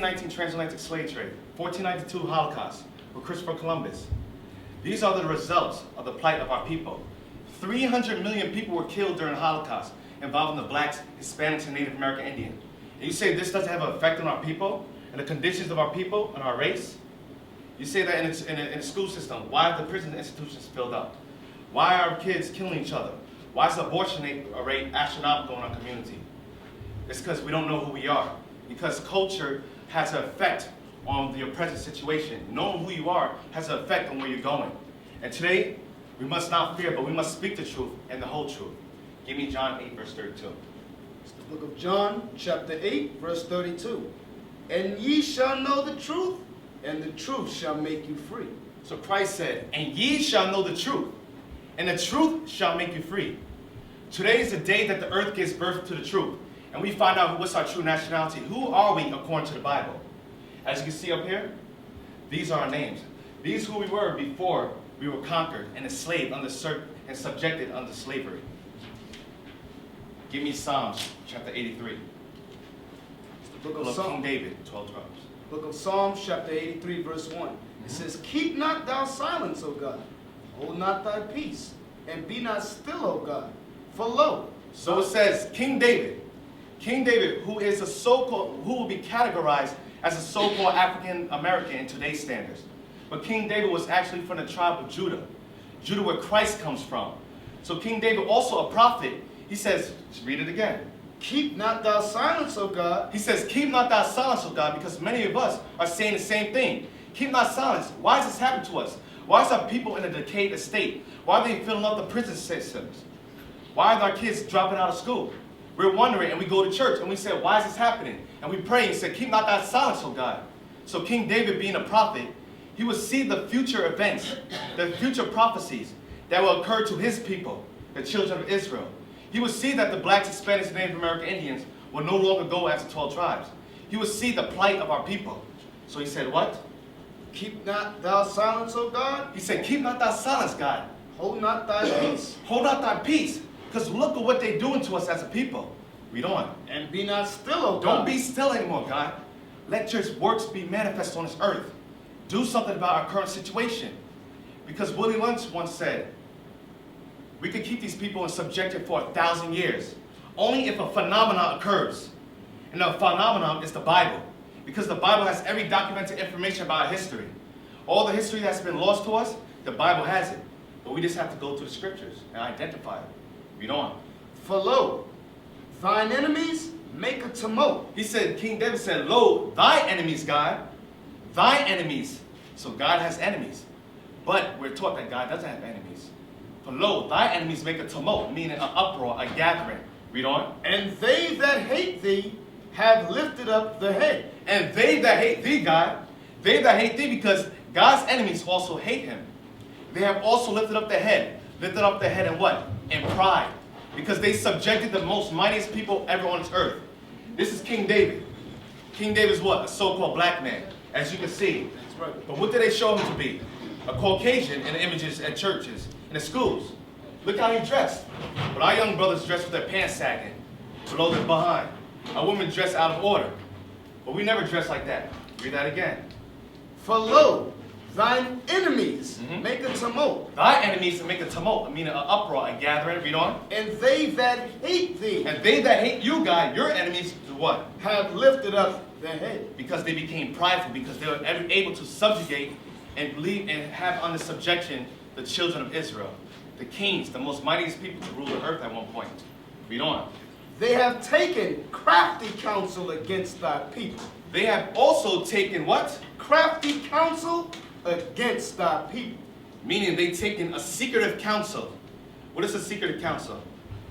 1419 Transatlantic slave trade, 1492 Holocaust with Christopher Columbus. These are the results of the plight of our people. 300 million people were killed during the Holocaust involving the blacks, Hispanics, and Native American Indian. And you say this doesn't have an effect on our people and the conditions of our people and our race? You say that in the school system. Why are the prison institutions filled up? Why are kids killing each other? Why is the abortion rate astronomical in our community? It's because we don't know who we are. Because culture has an effect on your present situation. Knowing who you are has an effect on where you're going. And today, we must not fear, but we must speak the truth and the whole truth. Give me John 8, verse 32. It's the book of John, chapter 8, verse 32. And ye shall know the truth, and the truth shall make you free. So Christ said, and ye shall know the truth, and the truth shall make you free. Today is the day that the earth gives birth to the truth. And we find out what's our true nationality. Who are we according to the Bible? As you can see up here, these are our names. These are who we were before we were conquered and enslaved and subjected under slavery. Give me Psalms chapter 83. It's the book of King David, 12 tribes. Book of Psalms chapter 83, verse 1. It says, keep not thou silence, O God. Hold not thy peace, and be not still, O God. For lo. So it says, King David, who is a so-called, who will be categorized as a so-called African American in today's standards. But King David was actually from the tribe of Judah. Judah, where Christ comes from. So King David, also a prophet, he says, read it again. Keep not thou silence, O God. He says, keep not thou silence, O God, because many of us are saying the same thing. Keep not silence. Why is this happening to us? Why is our people in a decayed state? Why are they filling up the prison systems? Why are our kids dropping out of school? We're wondering, and we go to church, and we say, why is this happening? And we pray and say, keep not thy silence, O God. So King David, being a prophet, he would see the future events, the future prophecies that will occur to his people, the children of Israel. He would see that the blacks, Hispanics, and Native American Indians will no longer go as the 12 tribes. He would see the plight of our people. So he said, what? Keep not thou silence, O God. He said, keep not thy silence, God. Hold not thy peace. Hold not thy peace. Because look at what they're doing to us as a people. Read on. And be not still, O God. Don't be still anymore, God. Let your works be manifest on this earth. Do something about our current situation. Because Willie Lynch once said, we could keep these people in subjection for 1,000 years, only if a phenomenon occurs. And the phenomenon is the Bible. Because the Bible has every documented information about our history. All the history that's been lost to us, the Bible has it. But we just have to go to the scriptures and identify it. Read on. For lo, thine enemies make a tumult. He said, King David said, lo, thy enemies, God. Thy enemies. So God has enemies. But we're taught that God doesn't have enemies. For lo, thy enemies make a tumult, meaning an uproar, a gathering. Read on. And they that hate thee have lifted up the head. And they that hate thee, God, they that hate thee, because God's enemies also hate him. They have also lifted up the head. Lifted up the head in what? In pride. Because they subjected the most mightiest people ever on this earth. This is King David. King David is what? A so-called black man, as you can see. That's right. But what did they show him to be? A Caucasian in the images at churches, in the schools. Look how he dressed. But our young brothers dress with their pants sagging, below their behind. Our women dress out of order. But we never dress like that. Read that again. For lo, thine enemies make a tumult. Thy enemies make a tumult, meaning an uproar, a gathering. Read on. And they that hate thee. And they that hate you, God, your enemies, do what? Have lifted up their head. Because they became prideful, because they were able to subjugate and lead and have under subjection the children of Israel. The kings, the most mightiest people to rule the earth at one point. Read on. They have taken crafty counsel against thy people. They have also taken what? Crafty counsel against thy people. Meaning they've taken a secretive counsel. What is a secretive counsel?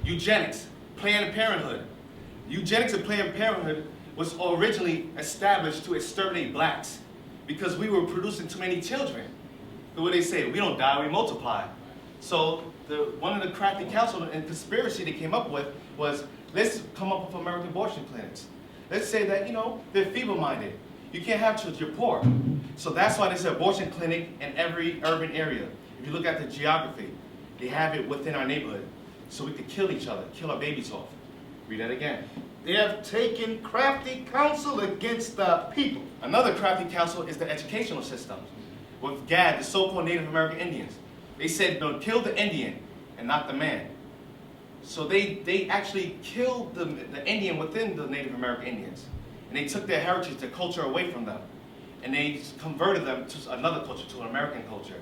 Eugenics, Planned Parenthood. Eugenics and Planned Parenthood was originally established to exterminate blacks because we were producing too many children. But what they say, we don't die, we multiply. So one of the crafty counsel and conspiracy they came up with was, let's come up with American abortion clinics. Let's say that, they're feeble-minded. You can't have children, you're poor. So that's why there's an abortion clinic in every urban area. If you look at the geography, they have it within our neighborhood. So we could kill each other, kill our babies off. Read that again. They have taken crafty counsel against the people. Another crafty counsel is the educational system. With Gad, the so-called Native American Indians. They said, no, kill the Indian and not the man. So they actually killed the Indian within the Native American Indians. And they took their heritage, their culture away from them. And they converted them to another culture, to an American culture.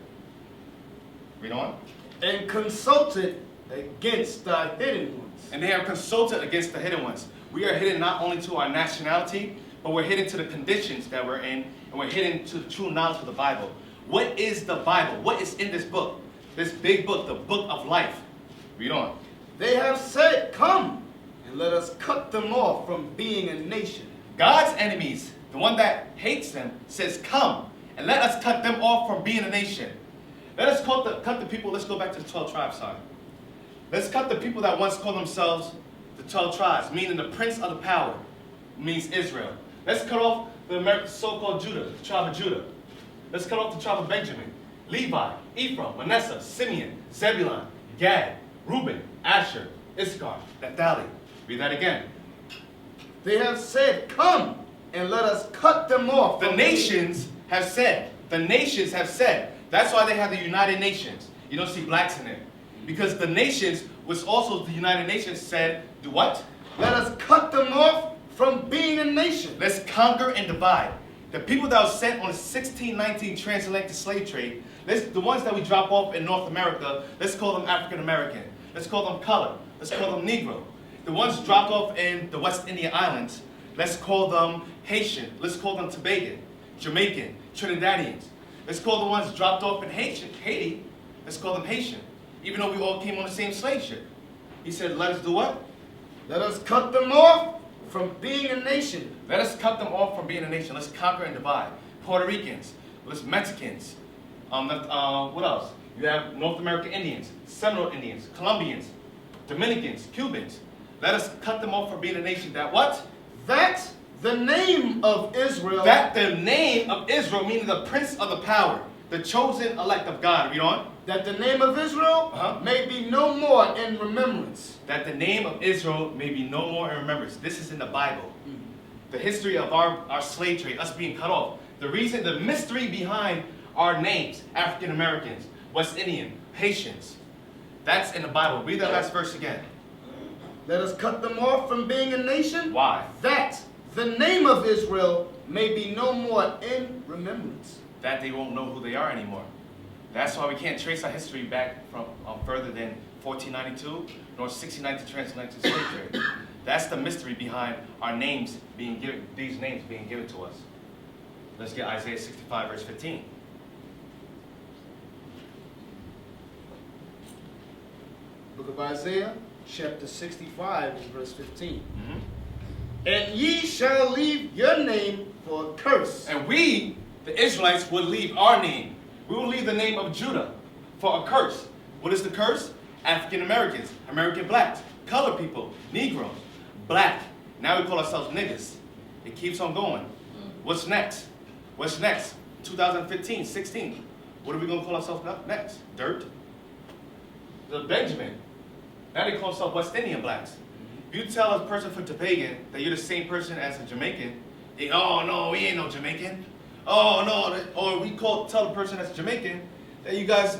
Read on. And consulted against the hidden ones. And they have consulted against the hidden ones. We are hidden not only to our nationality, but we're hidden to the conditions that we're in, and we're hidden to the true knowledge of the Bible. What is the Bible? What is in this book? This big book, the book of life. Read on. They have said, come, and let us cut them off from being a nation. God's enemies, the one that hates them, says, come, and let us cut them off from being a nation. Let us cut the people, let's go back to the 12 tribes side. Let's cut the people that once called themselves the 12 tribes, meaning the prince of the power, means Israel. Let's cut off the so-called Judah, the tribe of Judah. Let's cut off the tribe of Benjamin, Levi, Ephraim, Manasseh, Simeon, Zebulun, Gad, Reuben, Asher, Issachar, Naphtali. Read that again. They have said, come, and let us cut them off. The nations have said. The nations have said. That's why they have the United Nations. You don't see blacks in there. Because the nations, which also the United Nations said, do what? Let us cut them off from being a nation. Let's conquer and divide. The people that were sent on the 1619 Transatlantic slave trade, the ones that we drop off in North America, let's call them African American. Let's call them color. Let's call them Negro. The ones dropped off in the West India Islands, let's call them Haitian. Let's call them Tobagan, Jamaican, Trinidadians. Let's call the ones dropped off in Haiti, let's call them Haitian. Even though we all came on the same slave ship. He said, let us do what? Let us cut them off from being a nation. Let us cut them off from being a nation. Let's conquer and divide. Puerto Ricans, let's Mexicans. What else? You have North American Indians, Seminole Indians, Colombians, Dominicans, Cubans. Let us cut them off from being a nation that what? That the name of Israel. That the name of Israel, meaning the prince of the power, the chosen elect of God. Read on. That the name of Israel may be no more in remembrance. That the name of Israel may be no more in remembrance. This is in the Bible. The history of our slave trade, us being cut off. The reason, the mystery behind our names, African Americans, West Indian, Haitians. That's in the Bible. Read that last verse again. Let us cut them off from being a nation. Why? That the name of Israel may be no more in remembrance. That they won't know who they are anymore. That's why we can't trace our history back from further than 1492 nor 1692 Transatlantic slave trade. That's the mystery behind our names being given, these names being given to us. Let's get Isaiah 65 verse 15. Book of Isaiah, chapter 65, verse 15. And ye shall leave your name for a curse. And we, the Israelites, will leave our name. We will leave the name of Judah for a curse. What is the curse? African Americans, American blacks, colored people, Negroes, black. Now we call ourselves niggas. It keeps on going. What's next? What's next? 2015, 16. What are we going to call ourselves next? Dirt? The Benjamin. Now they call themselves West Indian blacks. If you tell a person from Tobagan that you're the same person as a Jamaican, they, oh no, we ain't no Jamaican. Oh no, or we tell the person that's Jamaican that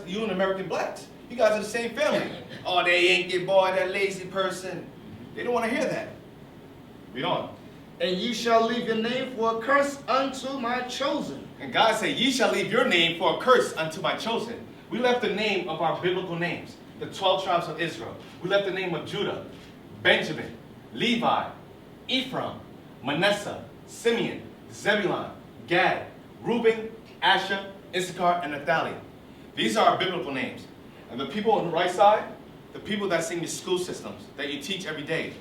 you and American blacks, you guys are the same family. Oh, they ain't your boy, that lazy person. They don't want to hear that. Read on. And ye shall leave your name for a curse unto my chosen. And God said, ye shall leave your name for a curse unto my chosen. We left the name of our biblical names, the 12 tribes of Israel. We left the name of Judah, Benjamin, Levi, Ephraim, Manasseh, Simeon, Zebulun, Gad, Reuben, Asher, Issachar, and Naphtali. These are our biblical names. And the people on the right side, the people that sing the school systems that you teach every day,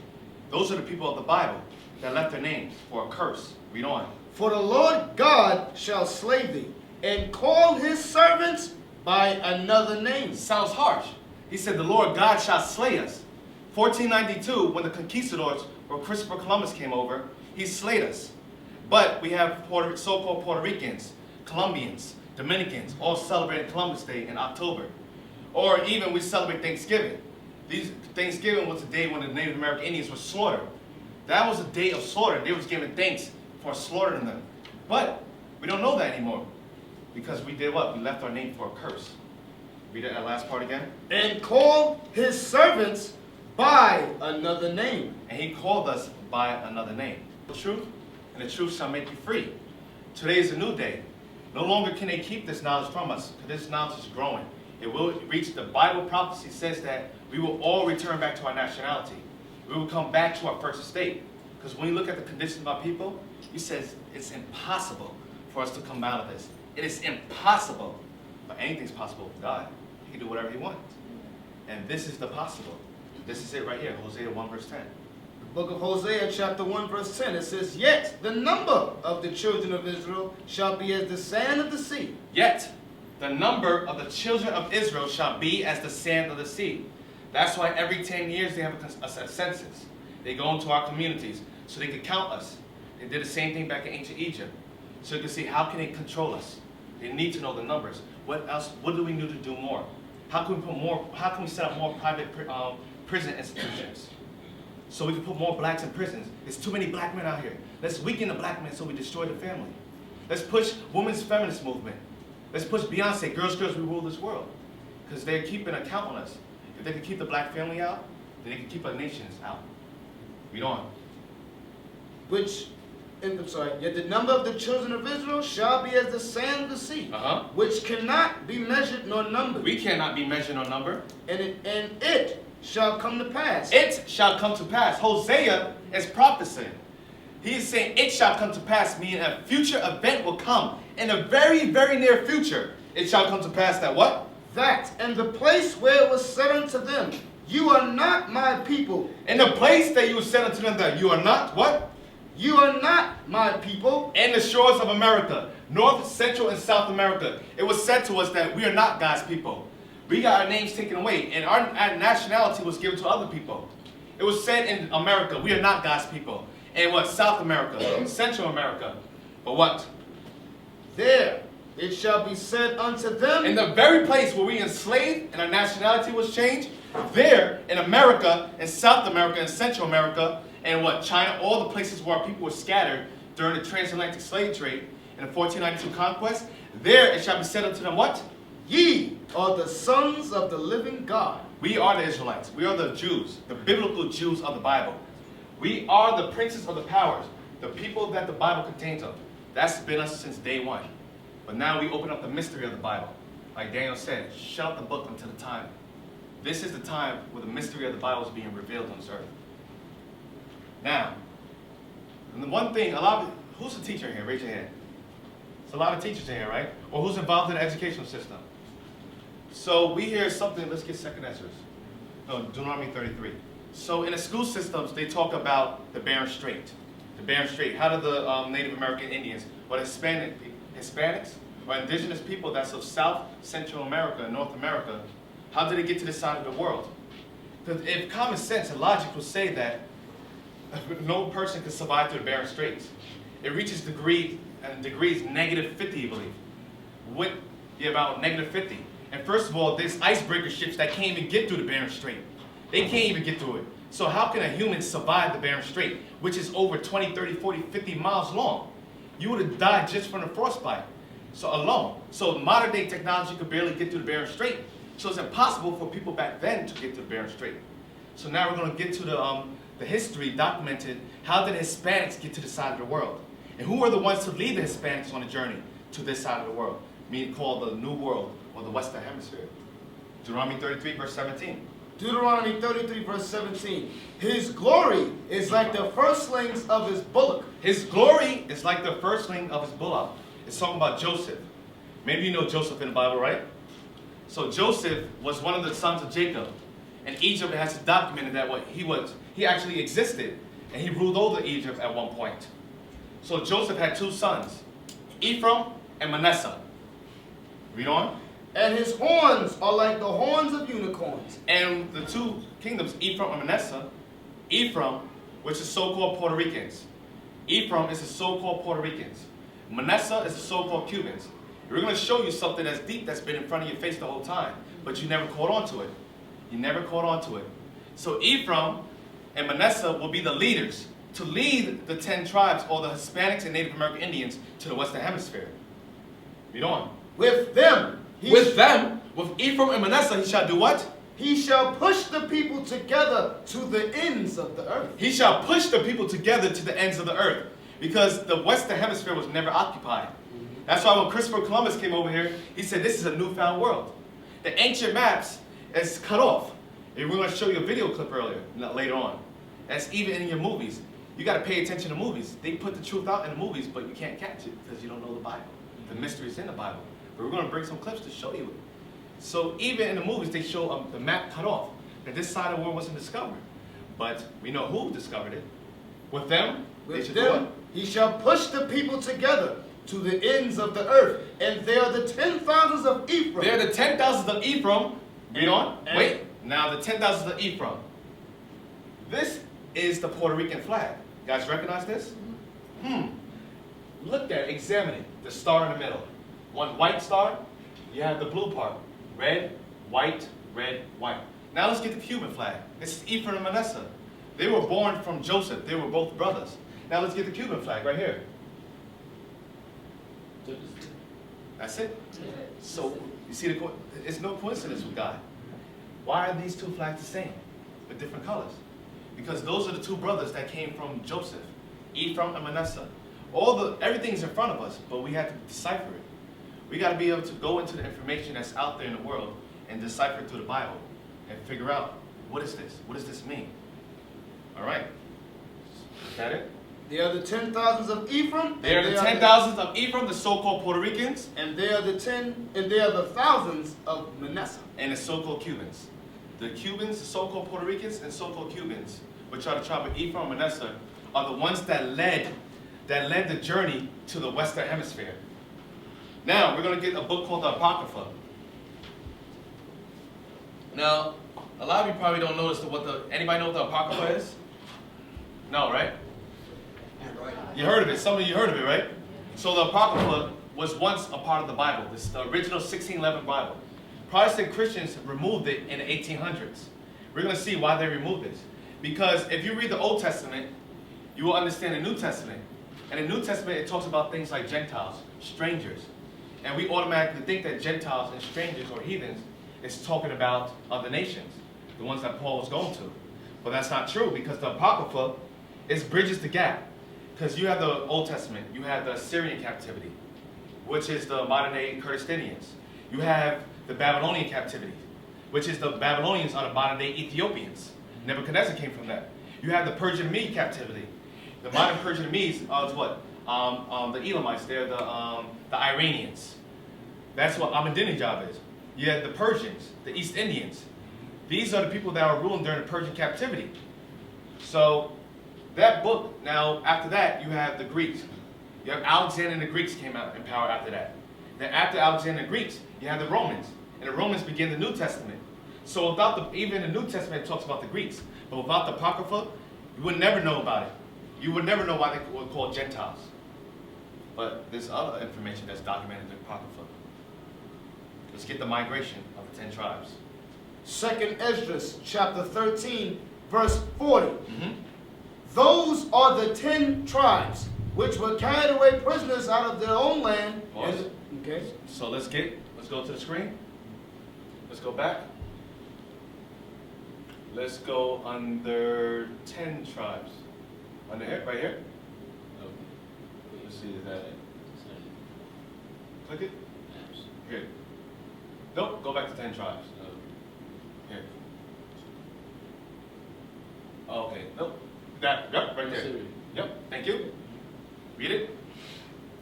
those are the people of the Bible that left their names for a curse. Read on. For the Lord God shall slay thee, and call his servants by another name. Sounds harsh. He said the Lord God shall slay us. 1492, when the conquistadors, or Christopher Columbus came over, he slayed us. But we have so-called Puerto Ricans, Colombians, Dominicans, all celebrating Columbus Day in October. Or even we celebrate Thanksgiving. Thanksgiving was the day when the Native American Indians were slaughtered. That was a day of slaughter. They was giving thanks for slaughtering them. But we don't know that anymore. Because we did what? We left our name for a curse. Read that last part again. And called his servants by another name. And he called us by another name. The truth, and the truth shall make you free. Today is a new day. No longer can they keep this knowledge from us, because this knowledge is growing. It will reach, the Bible prophecy says that we will all return back to our nationality. We will come back to our first estate. Because when you look at the condition of our people, he says it's impossible for us to come out of this. It is impossible. But anything's possible with God. He can do whatever he wants. And this is the possible. This is it right here, Hosea 1 verse 10. The book of Hosea chapter 1 verse 10, it says, Yet the number of the children of Israel shall be as the sand of the sea. Yet the number of the children of Israel shall be as the sand of the sea. That's why every 10 years they have a census. They go into our communities so they can count us. They did the same thing back in ancient Egypt. So you can see how can they control us. They need to know the numbers. What else? What do we need to do more? How can we put more? How can we set up more private prison institutions? So we can put more blacks in prisons. There's too many black men out here. Let's weaken the black men so we destroy the family. Let's push women's feminist movement. Let's push Beyonce, girls, girls, we rule this world. Because they're keeping a count on us. If they can keep the black family out, then they can keep our nations out. Read on. Yet the number of the children of Israel shall be as the sand of the sea, which cannot be measured nor numbered. We cannot be measured nor numbered. And it shall come to pass. It shall come to pass. Hosea is prophesying. He is saying it shall come to pass, meaning a future event will come. In a very, very near future, it shall come to pass that what? That, and the place where it was said unto them, You are not my people. In the place that you said unto them that you are not what? You are not my people. And the shores of America, North, Central, and South America, it was said to us that we are not God's people. We got our names taken away, and our nationality was given to other people. It was said in America, we are not God's people. And what? South America, Central America. But what? There it shall be said unto them. In the very place where we enslaved and our nationality was changed, there in America, in South America, and Central America, and what? China, all the places where our people were scattered during the Transatlantic slave trade and the 1492 conquest, there it shall be said unto them what? Ye are the sons of the living God. We are the Israelites. We are the Jews, the biblical Jews of the Bible. We are the princes of the powers, the people that the Bible contains of. That's been us since day one. But now we open up the mystery of the Bible. Like Daniel said, shut up the book until the time. This is the time where the mystery of the Bible is being revealed on this earth. Now, and the one thing, who's a teacher here? Raise your hand. There's a lot of teachers in here, right? Or who's involved in the educational system? So we hear something, let's get second answers. No, Deuteronomy 33. So in the school systems, they talk about the Bering Strait. The Bering Strait. How do the Native American Indians, or the Hispanics, or indigenous people that's of South, Central America, and North America, how did they get to this side of the world? Because if common sense and logic will say that no person can survive through the Bering Straits. It reaches degrees negative 50, you believe. About negative 50. And first of all, there's icebreaker ships that can't even get through the Bering Strait. They can't even get through it. So how can a human survive the Bering Strait, which is over 20, 30, 40, 50 miles long? You would have died just from the frostbite. So modern day technology could barely get through the Bering Strait. So it's impossible for people back then to get to the Bering Strait. So now we're going to get to the history documented. How did Hispanics get to this side of the world? And who are the ones to lead the Hispanics on a journey to this side of the world? Called the New World or the Western Hemisphere. Deuteronomy 33 verse 17. Deuteronomy 33 verse 17. His glory is like the firstlings of his bullock. His glory is like the firstling of his bullock. It's talking about Joseph. Maybe you know Joseph in the Bible, right? So Joseph was one of the sons of Jacob. And Egypt has documented that he actually existed. And he ruled over Egypt at one point. So Joseph had two sons, Ephraim and Manasseh. Read on. And his horns are like the horns of unicorns. And the two kingdoms, Ephraim and Manasseh, Ephraim, which is so-called Puerto Ricans. Ephraim is the so-called Puerto Ricans. Manasseh is the so-called Cubans. We're going to show you something that's deep that's been in front of your face the whole time, but you never caught on to it. You never caught on to it. So Ephraim and Manasseh will be the leaders. to lead the 10 tribes, or the Hispanics and Native American Indians, to the Western Hemisphere. Read on. With them. With Ephraim and Manasseh, he shall do what? He shall push the people together to the ends of the earth. He shall push the people together to the ends of the earth. Because the Western Hemisphere was never occupied. That's why when Christopher Columbus came over here, he said this is a newfound world. The ancient maps is cut off. And we're going to show you a video clip later on. That's even in your movies. You got to pay attention to movies. They put the truth out in the movies, but you can't catch it because you don't know the Bible. The mystery is in the Bible. But we're going to bring some clips to show you it. So even in the movies, they show the map cut off. That this side of the world wasn't discovered. But we know who discovered it. With them, with them, he shall push the people together to the ends of the earth. And they are the 10,000s of Ephraim. They are the 10,000s of Ephraim. Read on. Wait. Now the 10,000s of Ephraim. This is the Puerto Rican flag. You guys recognize this? Look at it. Examine it. The star in the middle. One white star. You have the blue part. Red, white, red, white. Now let's get the Cuban flag. This is Ephraim and Manasseh. They were born from Joseph. They were both brothers. Now let's get the Cuban flag right here. That's it. So you see, it's no coincidence with God. Why are these two flags the same, but different colors? Because those are the two brothers that came from Joseph, Ephraim and Manasseh. Everything's in front of us, but we have to decipher it. We got to be able to go into the information that's out there in the world and decipher it through the Bible and figure out, what is this? What does this mean? All right. Is that it? They are the 10,000s of Ephraim. They are the 10,000s of Ephraim, the so-called Puerto Ricans. And they are the thousands of Manasseh. And the so-called Cubans. The Cubans, the so-called Puerto Ricans, and so-called Cubans, which are the tribe of Ephraim and Manasseh, are the ones that led the journey to the Western Hemisphere. Now, we're going to get a book called the Apocrypha. Now, a lot of you probably don't notice anybody know what the Apocrypha is? No, right? You heard of it. Some of you heard of it, right? So the Apocrypha was once a part of the Bible. This is the original 1611 Bible. Protestant Christians removed it in the 1800s. We're going to see why they removed this. Because if you read the Old Testament, you will understand the New Testament. And in the New Testament, it talks about things like Gentiles, strangers. And we automatically think that Gentiles and strangers or heathens is talking about other nations, the ones that Paul was going to. But that's not true, because the Apocrypha bridges the gap. Because you have the Old Testament, you have the Assyrian captivity, which is the modern-day Kurdistanians. You have the Babylonian captivity, which is the Babylonians are the modern-day Ethiopians. Nebuchadnezzar came from that. You have the Persian Mede captivity. The modern Persian Medes are what? The Elamites, they're the Iranians. That's what Ahmadinejad is. You have the Persians, the East Indians. These are the people that were ruling during the Persian captivity. So that book, now after that, you have the Greeks. You have Alexander and the Greeks came out in power after that. Then after Alexander and the Greeks, you have the Romans. And the Romans begin the New Testament. So without even the New Testament, it talks about the Greeks. But without the Apocrypha, you would never know about it. You would never know why they were called Gentiles. But there's other information that's documented in the Apocrypha. Let's get the migration of the 10 tribes. 2nd Esdras, chapter 13, verse 40. Those are the 10 tribes which were carried away prisoners out of their own land. Okay. So let's go to the screen. Let's go back. Let's go under 10 tribes. Under here, right here. Let's see, is that it? Click it. Here. Nope, go back to 10 tribes. Here. Oh, okay, nope. Yep, right there. Yep, thank you. Read it.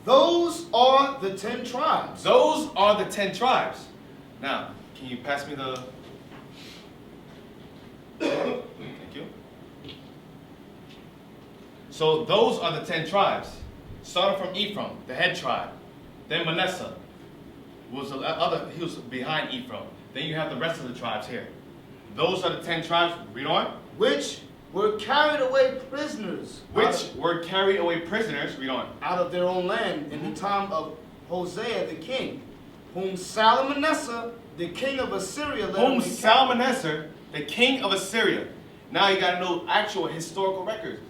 Those are the 10 tribes. Those are the 10 tribes. Now, can you pass me the... Thank you. So those are the 10 tribes. Starting from Ephraim, the head tribe. Then Manasseh was he was behind Ephraim. Then you have the rest of the tribes here. Those are the 10 tribes. Read on. Which were carried away prisoners. Read on. Out of their own land in the time of Hosea the king, whom Salmanasseh, the king of Assyria, led. Salmanasseh, the king of Assyria. Now you got to know actual historical records.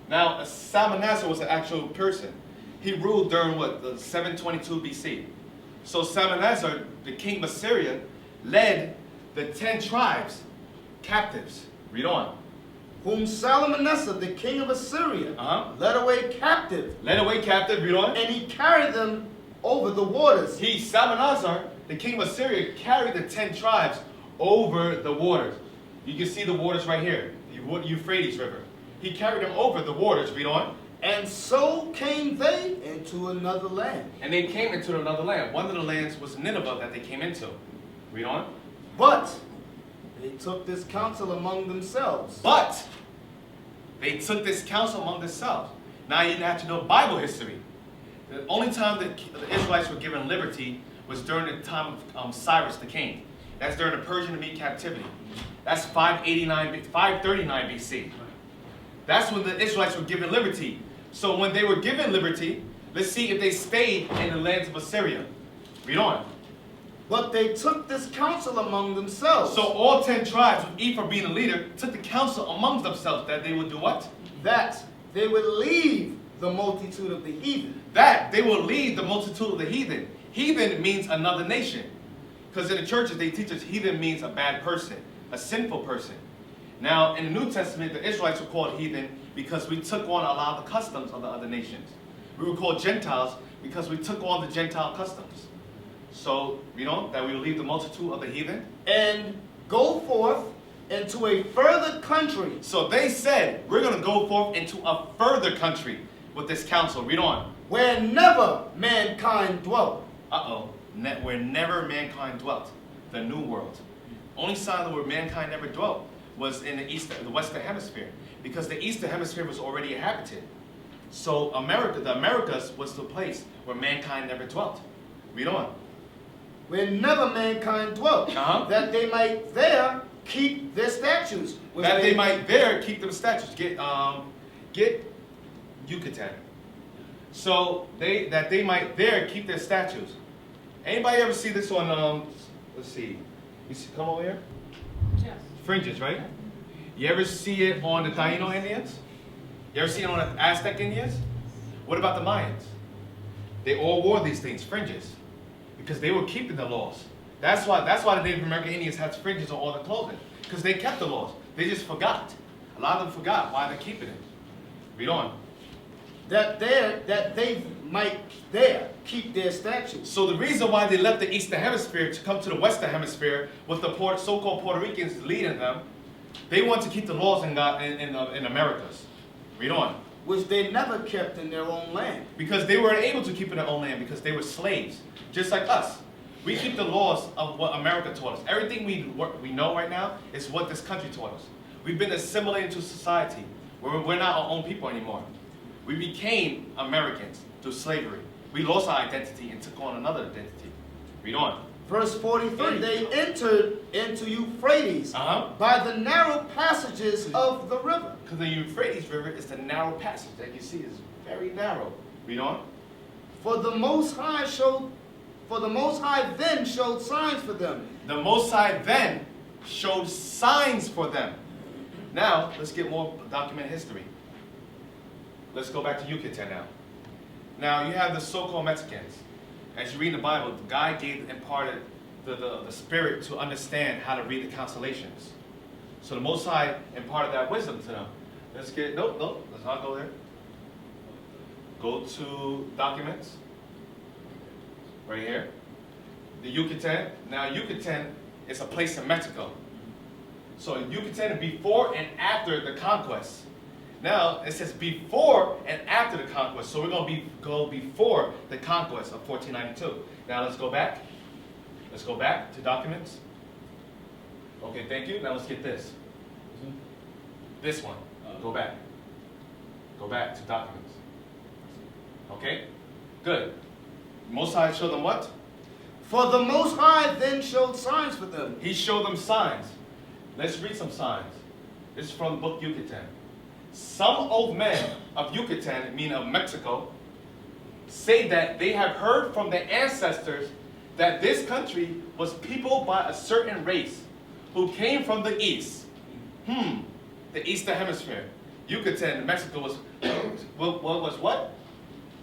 Now, Salmanassar was an actual person. He ruled during what, the 722 BC. So Salmanassar, the king of Assyria, led the 10 tribes captives. Read on. Whom Salmanassar, the king of Assyria, led away captive. Led away captive, read on. And he carried them over the waters. He, Salmanassar, the king of Assyria, carried the 10 tribes over the waters. You can see the waters right here, the Euphrates River. He carried them over the waters, read on. And so came they into another land. And they came into another land. One of the lands was Nineveh that they came into. Read on. But they took this counsel among themselves. But they took this counsel among themselves. Now you have to know Bible history. The only time that the Israelites were given liberty was during the time of Cyrus the king. That's during the Persian and Mede captivity. That's 539 BC. That's when the Israelites were given liberty. So when they were given liberty, let's see if they stayed in the lands of Assyria. Read on. But they took this counsel among themselves. So all 10 tribes, with Ephraim being the leader, took the counsel amongst themselves that they would do what? That they would leave the multitude of the heathen. That they will lead the multitude of the heathen. Heathen means another nation. Because in the churches, they teach us heathen means a bad person, a sinful person. Now, in the New Testament, the Israelites were called heathen because we took on a lot of the customs of the other nations. We were called Gentiles because we took on the Gentile customs. So, you know, that we will leave the multitude of the heathen. And go forth into a further country. So they said, we're going to go forth into a further country with this counsel. Read on. Where never mankind dwelt. Where never mankind dwelt. The New World. Only sign where mankind never dwelt was in the Western Hemisphere. Because the Eastern Hemisphere was already inhabited. So the Americas was the place where mankind never dwelt. Read on. Where never mankind dwelt. That they might there keep their statutes. That they might there keep them statutes. Get Yucatan. So that they might there keep their statutes. Anybody ever see this on, let's see. You see, come over here? Yes. Fringes, right? You ever see it on the Taino Indians? You ever see it on the Aztec Indians? What about the Mayans? They all wore these things, fringes, because they were keeping the laws. That's why the Native American Indians had fringes on all their clothing, because they kept the laws. They just forgot. A lot of them forgot why they're keeping it. Read on. That they might there keep their statutes. So the reason why they left the Eastern Hemisphere to come to the Western Hemisphere with the so-called Puerto Ricans leading them, they want to keep the laws in Americas. Read on. Which they never kept in their own land. Because they weren't able to keep in their own land because they were slaves, just like us. We keep the laws of what America taught us. Everything we know right now is what this country taught us. We've been assimilated to society where we're not our own people anymore. We became Americans through slavery. We lost our identity and took on another identity. Read on. Verse 43, they entered into Euphrates by the narrow passages of the river. Because the Euphrates River is the narrow passage that you see is very narrow. Read on. For the Most High then showed signs for them. The Most High then showed signs for them. Now, let's get more documented history. Let's go back to Yucatan now. Now, you have the so-called Mexicans. As you read in the Bible, God imparted the spirit to understand how to read the constellations. So the Most High imparted that wisdom to them. Let's not go there. Go to documents. Right here. The Yucatan. Now Yucatan is a place in Mexico. So Yucatan before and after the conquest. Now it says before and after the conquest. So we're going to go before the conquest of 1492. Now let's go back. Let's go back to documents. Okay, thank you. Now let's get this. This one. Go back. Go back to documents. Okay? Good. Most High showed them what? For the Most High then showed signs for them. He showed them signs. Let's read some signs. This is from the book Yucatan. Some old men of Yucatan, meaning of Mexico, say that they have heard from their ancestors that this country was peopled by a certain race who came from the east. The Eastern Hemisphere. Yucatan, Mexico was what?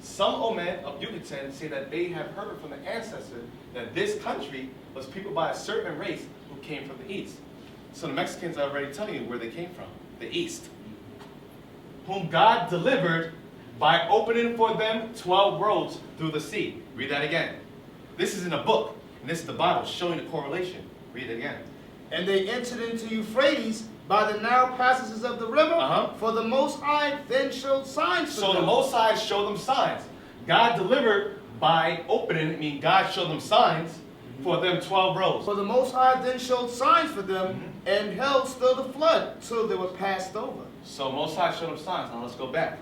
Some old men of Yucatan say that they have heard from the ancestor that this country was peopled by a certain race who came from the east. So the Mexicans are already telling you where they came from, the east. Whom God delivered by opening for them 12 roads through the sea. Read that again. This is in a book, and this is the Bible showing the correlation. Read it again. And they entered into Euphrates by the narrow passages of the river, for the Most High then showed signs for them. So the Most High showed them signs. God delivered by opening, I mean God showed them signs for them 12 roads. For the Most High then showed signs for them, and held still the flood till they were passed over. So Most High showed them signs. Now let's go back.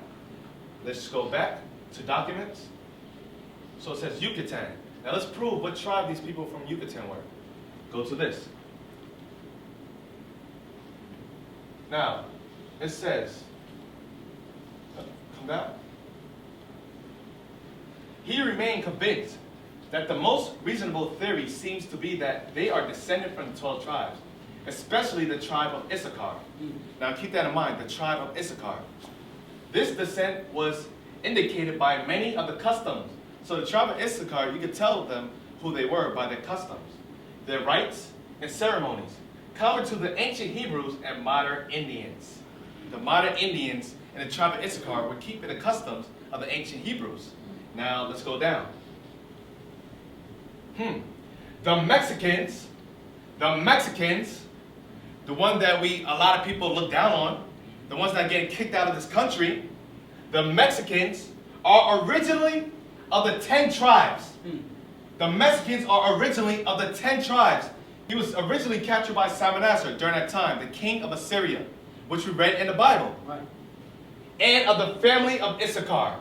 Let's go back to documents. So it says Yucatan. Now let's prove what tribe these people from Yucatan were. Go to this. Now, it says, come down. He remained convinced that the most reasonable theory seems to be that they are descended from the 12 tribes, especially the tribe of Issachar. Now keep that in mind, the tribe of Issachar. This descent was indicated by many of the customs. So the tribe of Issachar, you could tell them who they were by their customs, their rites and ceremonies, common to the ancient Hebrews and modern Indians. The modern Indians and the tribe of Issachar were keeping the customs of the ancient Hebrews. Now let's go down. The Mexicans, the one that a lot of people look down on, the ones that are getting kicked out of this country, the Mexicans are originally of the 10 tribes. The Mexicans are originally of the 10 tribes. He was originally captured by Salmanassar during that time, the king of Assyria, which we read in the Bible. Right. And of the family of Issachar,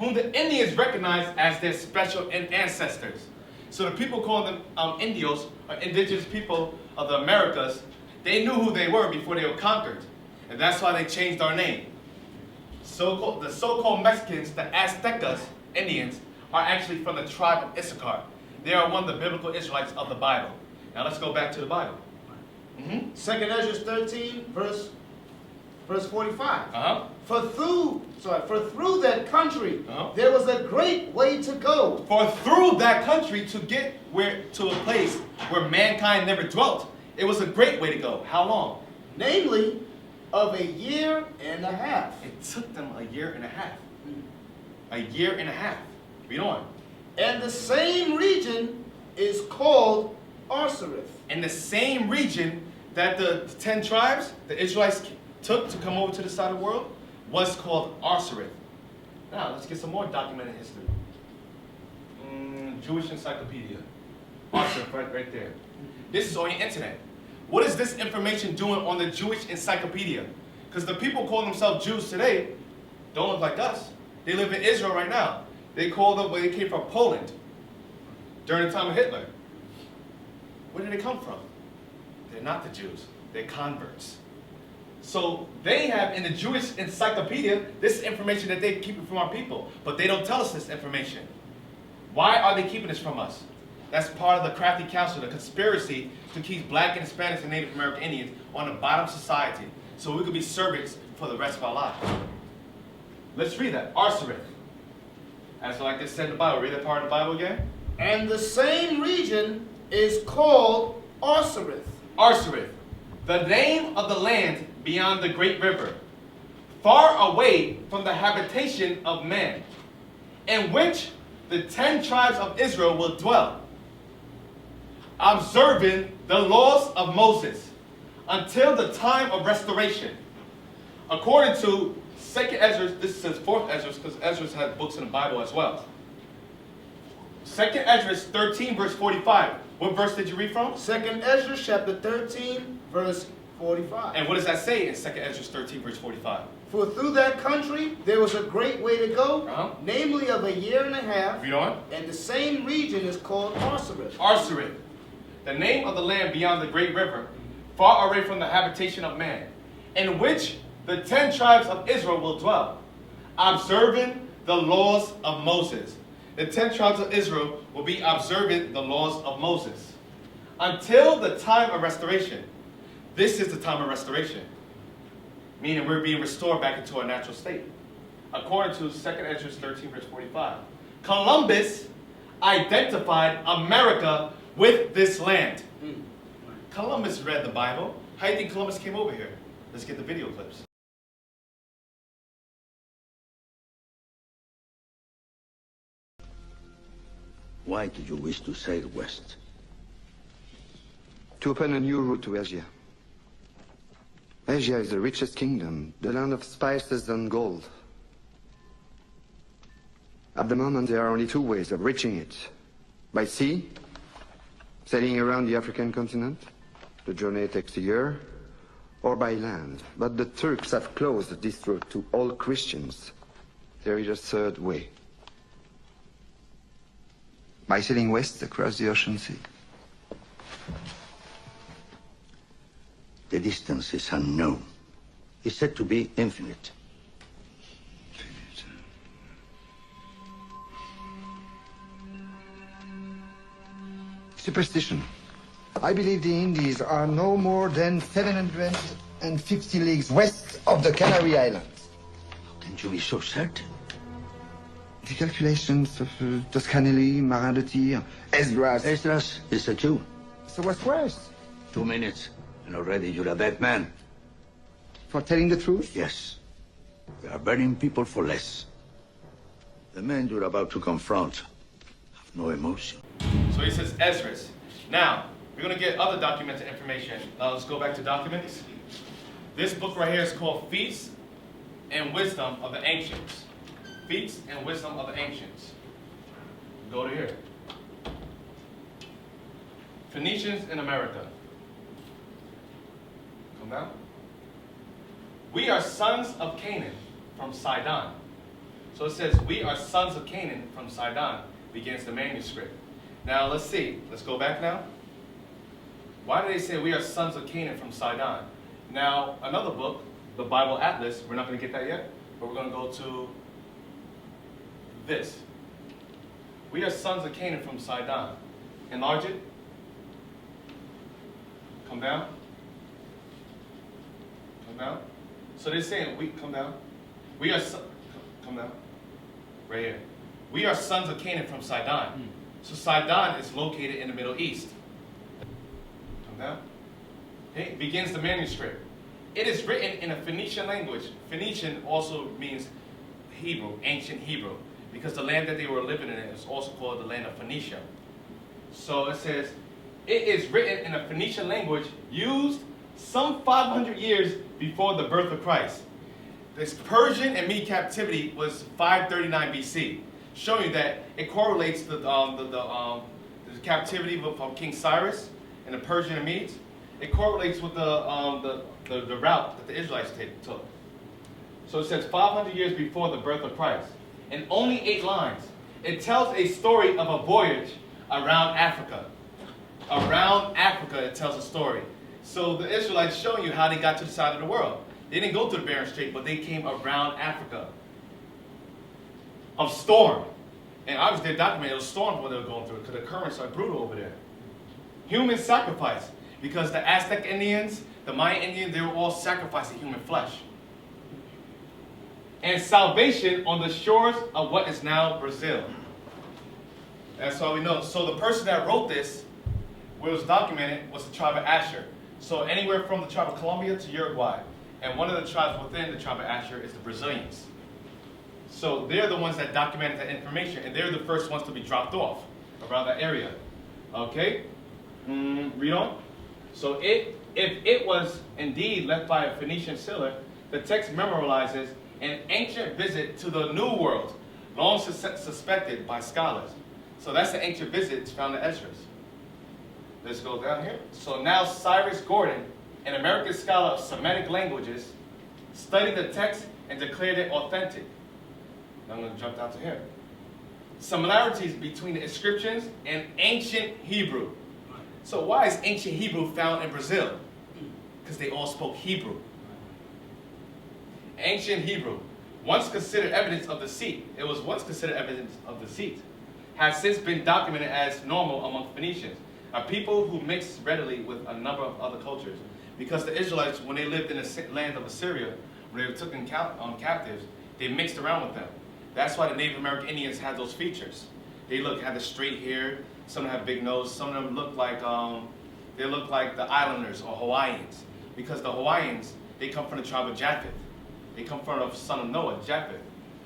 whom the Indians recognized as their special ancestors. So the people calling them Indios, or indigenous people of the Americas, they knew who they were before they were conquered. And that's why they changed our name. The so-called Mexicans, the Aztecas, Indians, are actually from the tribe of Issachar. They are one of the biblical Israelites of the Bible. Now let's go back to the Bible. 2 Ezra 13, verse 45. For through that country there was a great way to go. For through that country to get to a place where mankind never dwelt, it was a great way to go. How long? Namely, of a year and a half. It took them a year and a half. A year and a half. Read on. And the same region is called Arsareth. In the same region that the 10 tribes, the Israelites took to come over to the side of the world, was called Arsareth. Now, let's get some more documented history. Jewish Encyclopedia. Arsareth, right there. This is on your internet. What is this information doing on the Jewish Encyclopedia? Because the people calling themselves Jews today don't look like us. They live in Israel right now. They they came from Poland during the time of Hitler. Where did they come from? They're not the Jews. They're converts. So they have in the Jewish Encyclopedia this information that they keep from our people, but they don't tell us this information. Why are they keeping this from us? That's part of the Crafty counsel, the conspiracy to keep black and Hispanics and Native American Indians on the bottom of society so we could be servants for the rest of our lives. Let's read that. Arsareth. As like this said in the Bible. Read that part of the Bible again. And the same region is called Arsareth. Arsareth, the name of the land beyond the great river, far away from the habitation of men, in which the 10 tribes of Israel will dwell, observing the laws of Moses until the time of restoration. According to 2nd Ezra, this says 4th Ezra because Ezra had books in the Bible as well. 2nd Ezra 13 verse 45. What verse did you read from? 2nd Ezra chapter 13 verse 45. And what does that say in 2nd Ezra 13 verse 45? For through that country there was a great way to go, namely of a year and a half. Read on. And the same region is called Arsareth. Arsareth, the name of the land beyond the great river, far away from the habitation of man, in which the 10 tribes of Israel will dwell, observing the laws of Moses. The 10 tribes of Israel will be observing the laws of Moses until the time of restoration. This is the time of restoration. meaning we're being restored back into our natural state. According to 2nd Ezra 13, verse 45. Columbus identified America with this land. Columbus read the Bible. How do you think Columbus came over here? Let's get the video clips. Why do you wish to sail west? To open a new route to Asia. Asia is the richest kingdom, the land of spices and gold. At the moment, there are only two ways of reaching it. By sea, sailing around the African continent. The journey takes a year. Or by land. But the Turks have closed this route to all Christians. There is a third way. By sailing west across the ocean sea. The distance is unknown. It's said to be infinite. Superstition. I believe the Indies are no more than 750 leagues west of the Canary Islands. How can you be so certain? The calculations of Toscanelli, Marin de Tir, Esdras. Esdras is a Jew. So what's worse? 2 minutes, and already you're a dead man. For telling the truth? Yes. We are burning people for less. The men you're about to confront have no emotion. So he says Esdras. Now, we're going to get other documented information. Now let's go back to documents. This book right here is called Feats and Wisdom of the Ancients. Feats and Wisdom of the Ancients. Go to here. Phoenicians in America. Come down. We are sons of Canaan from Sidon. So it says, we are sons of Canaan from Sidon, begins the manuscript. Now let's see. Let's go back now. Why do they say we are sons of Canaan from Sidon? Now, another book, the Bible Atlas, we're not going to get that yet, but we're going to go to this. We are sons of Canaan from Sidon. Enlarge it. Come down. Come down. So they're saying, come down. We are, come down. Right here. We are sons of Canaan from Sidon. So Sidon is located in the Middle East. Come down. Okay, begins the manuscript. It is written in a Phoenician language. Phoenician also means Hebrew, ancient Hebrew, because the land that they were living in is also called the land of Phoenicia. So it says, it is written in a Phoenician language used some 500 years before the birth of Christ. This Persian and Mede captivity was 539 BC, showing that it correlates the captivity from King Cyrus and the Persian and Medes. It correlates with the route that the Israelites took. So it says 500 years before the birth of Christ. In only 8 lines, it tells a story of a voyage around Africa. Around Africa, it tells a story. So the Israelites showing you how they got to the side of the world. They didn't go through the Bering Strait, but they came around Africa. Of storm. And obviously they documented it was storms when they were going through it, because the currents are brutal over there. Human sacrifice. Because the Aztec Indians, the Mayan Indians, they were all sacrificing human flesh. And salvation on the shores of what is now Brazil. That's all we know. So the person that wrote this, where it was documented, was the tribe of Asher. So anywhere from the tribe of Colombia to Uruguay. And one of the tribes within the tribe of Asher is the Brazilians. So they're the ones that documented that information, and they're the first ones to be dropped off around that area. Okay? Read on. So if it was indeed left by a Phoenician sailor, the text memorializes an ancient visit to the New World, long suspected by scholars. So that's the ancient visit found in Esdras. Let's go down here. So now Cyrus Gordon, an American scholar of Semitic languages, studied the text and declared it authentic. Now I'm going to jump down to here. Similarities between the inscriptions and ancient Hebrew. So why is ancient Hebrew found in Brazil? Because they all spoke Hebrew. Ancient Hebrew, once considered evidence of deceit, it was once considered evidence of deceit, has since been documented as normal among Phoenicians, a people who mixed readily with a number of other cultures. Because the Israelites, when they lived in the land of Assyria, when they were taken captives, they mixed around with them. That's why the Native American Indians had those features. They had the straight hair. Some of them have big nose. Some of them look like the islanders or Hawaiians, because the Hawaiians, they come from the tribe of Japheth. They come from the son of Noah, Japheth.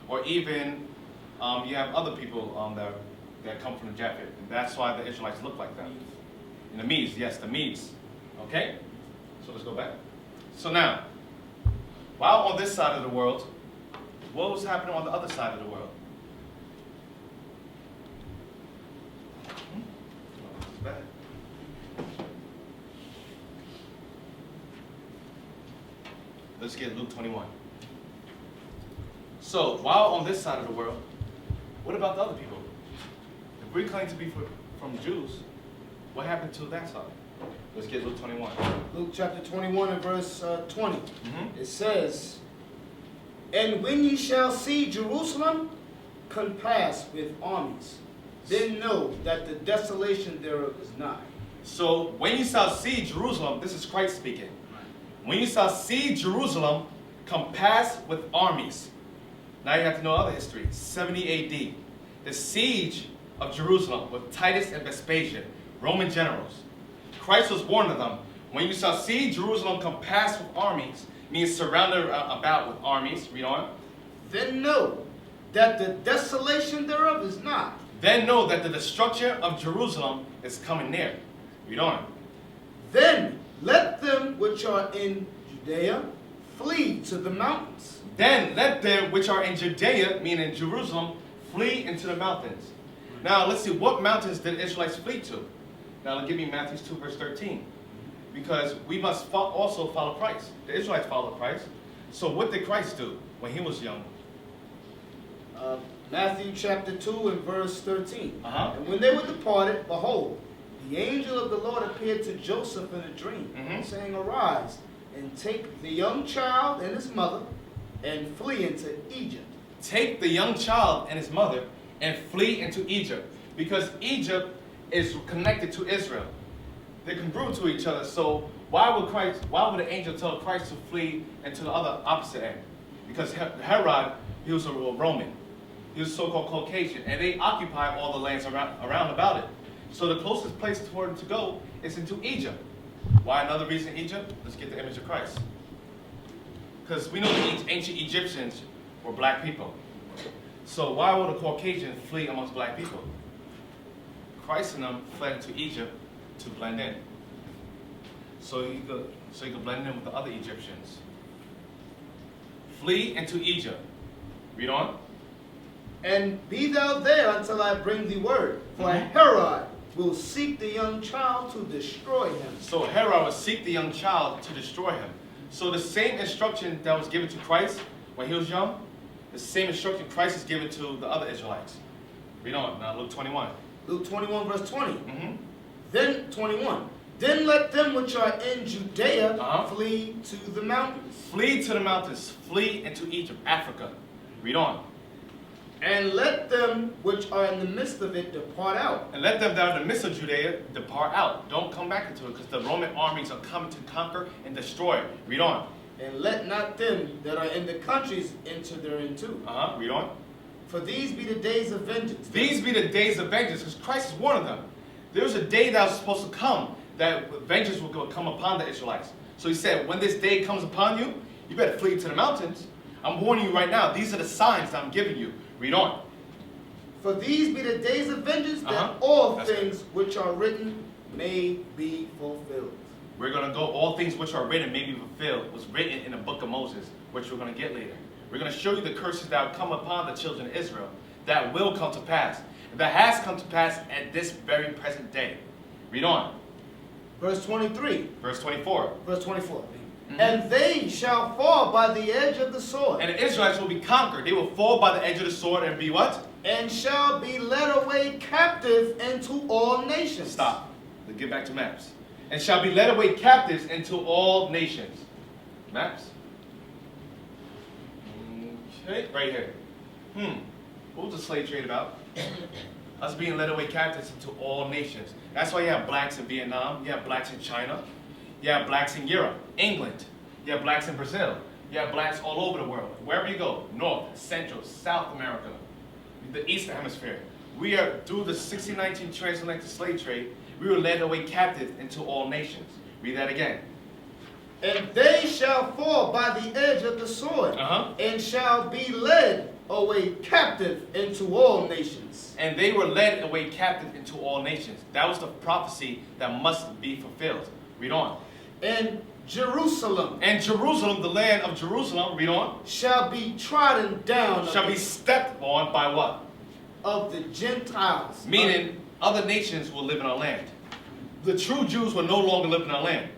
Or even you have other people that come from the Japheth. And that's why the Israelites look like that. And the Medes, yes, the Medes. Okay? So let's go back. So now, while on this side of the world, what was happening on the other side of the world? Let's get Luke 21. So, while on this side of the world, what about the other people? If we claim to be from Jews, what happened to that side? Let's get Luke 21. Luke chapter 21 and verse 20. It says, "And when ye shall see Jerusalem compassed with armies, then know that the desolation thereof is nigh." So, when you shall see Jerusalem, this is Christ speaking. When you shall see Jerusalem compassed with armies. Now you have to know other history. 70 AD. The siege of Jerusalem with Titus and Vespasian, Roman generals. Christ was warned of them. When you shall see Jerusalem compassed with armies, means surrounded about with armies. Read on. "Then know that the desolation thereof is nigh." Then know that the destruction of Jerusalem is coming near. Read on. "Then let them which are in Judea flee to the mountains." Then let them which are in Judea, meaning Jerusalem, flee into the mountains. Now let's see, what mountains did the Israelites flee to? Now give me Matthew 2 verse 13. Because we must also follow Christ. The Israelites followed Christ. So what did Christ do when he was young? Matthew chapter 2 and verse 13. Uh-huh. "And when they were departed, behold, the angel of the Lord appeared to Joseph in a dream, saying, Arise, and take the young child and his mother, and flee into Egypt." Take the young child and his mother and flee into Egypt. Because Egypt is connected to Israel. They're congruent to each other. So why would the angel tell Christ to flee into the other opposite end? Because Herod, he was a Roman. He was so-called Caucasian. And they occupied all the lands around about it. So the closest place for him to go is into Egypt. Why another reason Egypt? Let's get the image of Christ. Because we know the ancient Egyptians were black people. So why would a Caucasian flee amongst black people? Christ and them fled into Egypt to blend in. So you could blend in with the other Egyptians. Flee into Egypt. Read on. "And be thou there until I bring thee word. For Herod will seek the young child to destroy him." So Herod will seek the young child to destroy him. So the same instruction that was given to Christ when he was young, the same instruction Christ is given to the other Israelites. Read on. Now Luke 21. Luke 21 verse 20. Then 21. "Then let them which are in Judea flee to the mountains." Flee to the mountains. Flee into Egypt, Africa. Read on. "And let them which are in the midst of it depart out." And let them that are in the midst of Judea depart out. Don't come back into it, because the Roman armies are coming to conquer and destroy. Read on. "And let not them that are in the countries enter thereinto. Read on. For these be the days of vengeance." These be the days of vengeance, because Christ is warning them. There was a day that was supposed to come that vengeance will come upon the Israelites. So he said, when this day comes upon you, you better flee to the mountains. I'm warning you right now. These are the signs that I'm giving you. Read on. "For these be the days of vengeance, that all things which are written may be fulfilled." We're going to go, all things which are written may be fulfilled, was written in the book of Moses, which we're going to get later. We're going to show you the curses that will come upon the children of Israel, that will come to pass, that has come to pass at this very present day. Read on. Verse 23. Verse 24. Verse 24. "And they shall fall by the edge of the sword." And the Israelites will be conquered. They will fall by the edge of the sword and be what? "And shall be led away captive into all nations." Stop. Let's get back to maps. "And shall be led away captives into all nations." Maps. Okay, right here. What was the slave trade about? Us being led away captives into all nations. That's why you have blacks in Vietnam, you have blacks in China, you have blacks in Europe, England, you have blacks in Brazil. You have blacks all over the world. Wherever you go, North, Central, South America, the Eastern Hemisphere. We are, through the 1619 transatlantic slave trade, we were led away captive into all nations. Read that again. And they shall fall by the edge of the sword, and shall be led away captive into all nations. And they were led away captive into all nations. That was the prophecy that must be fulfilled. Read on. And Jerusalem. And Jerusalem, the land of Jerusalem, read on. Shall be trodden down. Shall be stepped on by what? Of the Gentiles. Meaning, other nations will live in our land. The true Jews will no longer live in our land.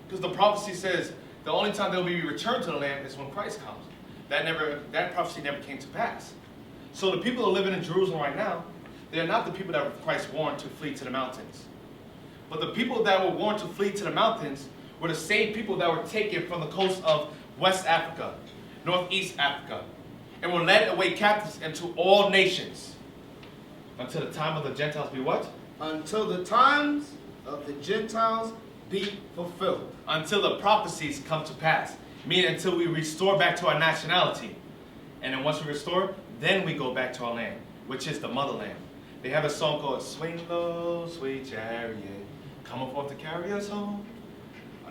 Because the prophecy says the only time they'll be returned to the land is when Christ comes. That prophecy never came to pass. So the people that are living in Jerusalem right now, they're not the people that Christ warned to flee to the mountains. But the people that were warned to flee to the mountains were the same people that were taken from the coast of West Africa, Northeast Africa, and were led away captives into all nations. Until the time of the Gentiles be what? Until the times of the Gentiles be fulfilled. Until the prophecies come to pass. Meaning until we restore back to our nationality. And then once we restore, then we go back to our land, which is the motherland. They have a song called Swing Low, Sweet Chariot, coming forth to carry us home.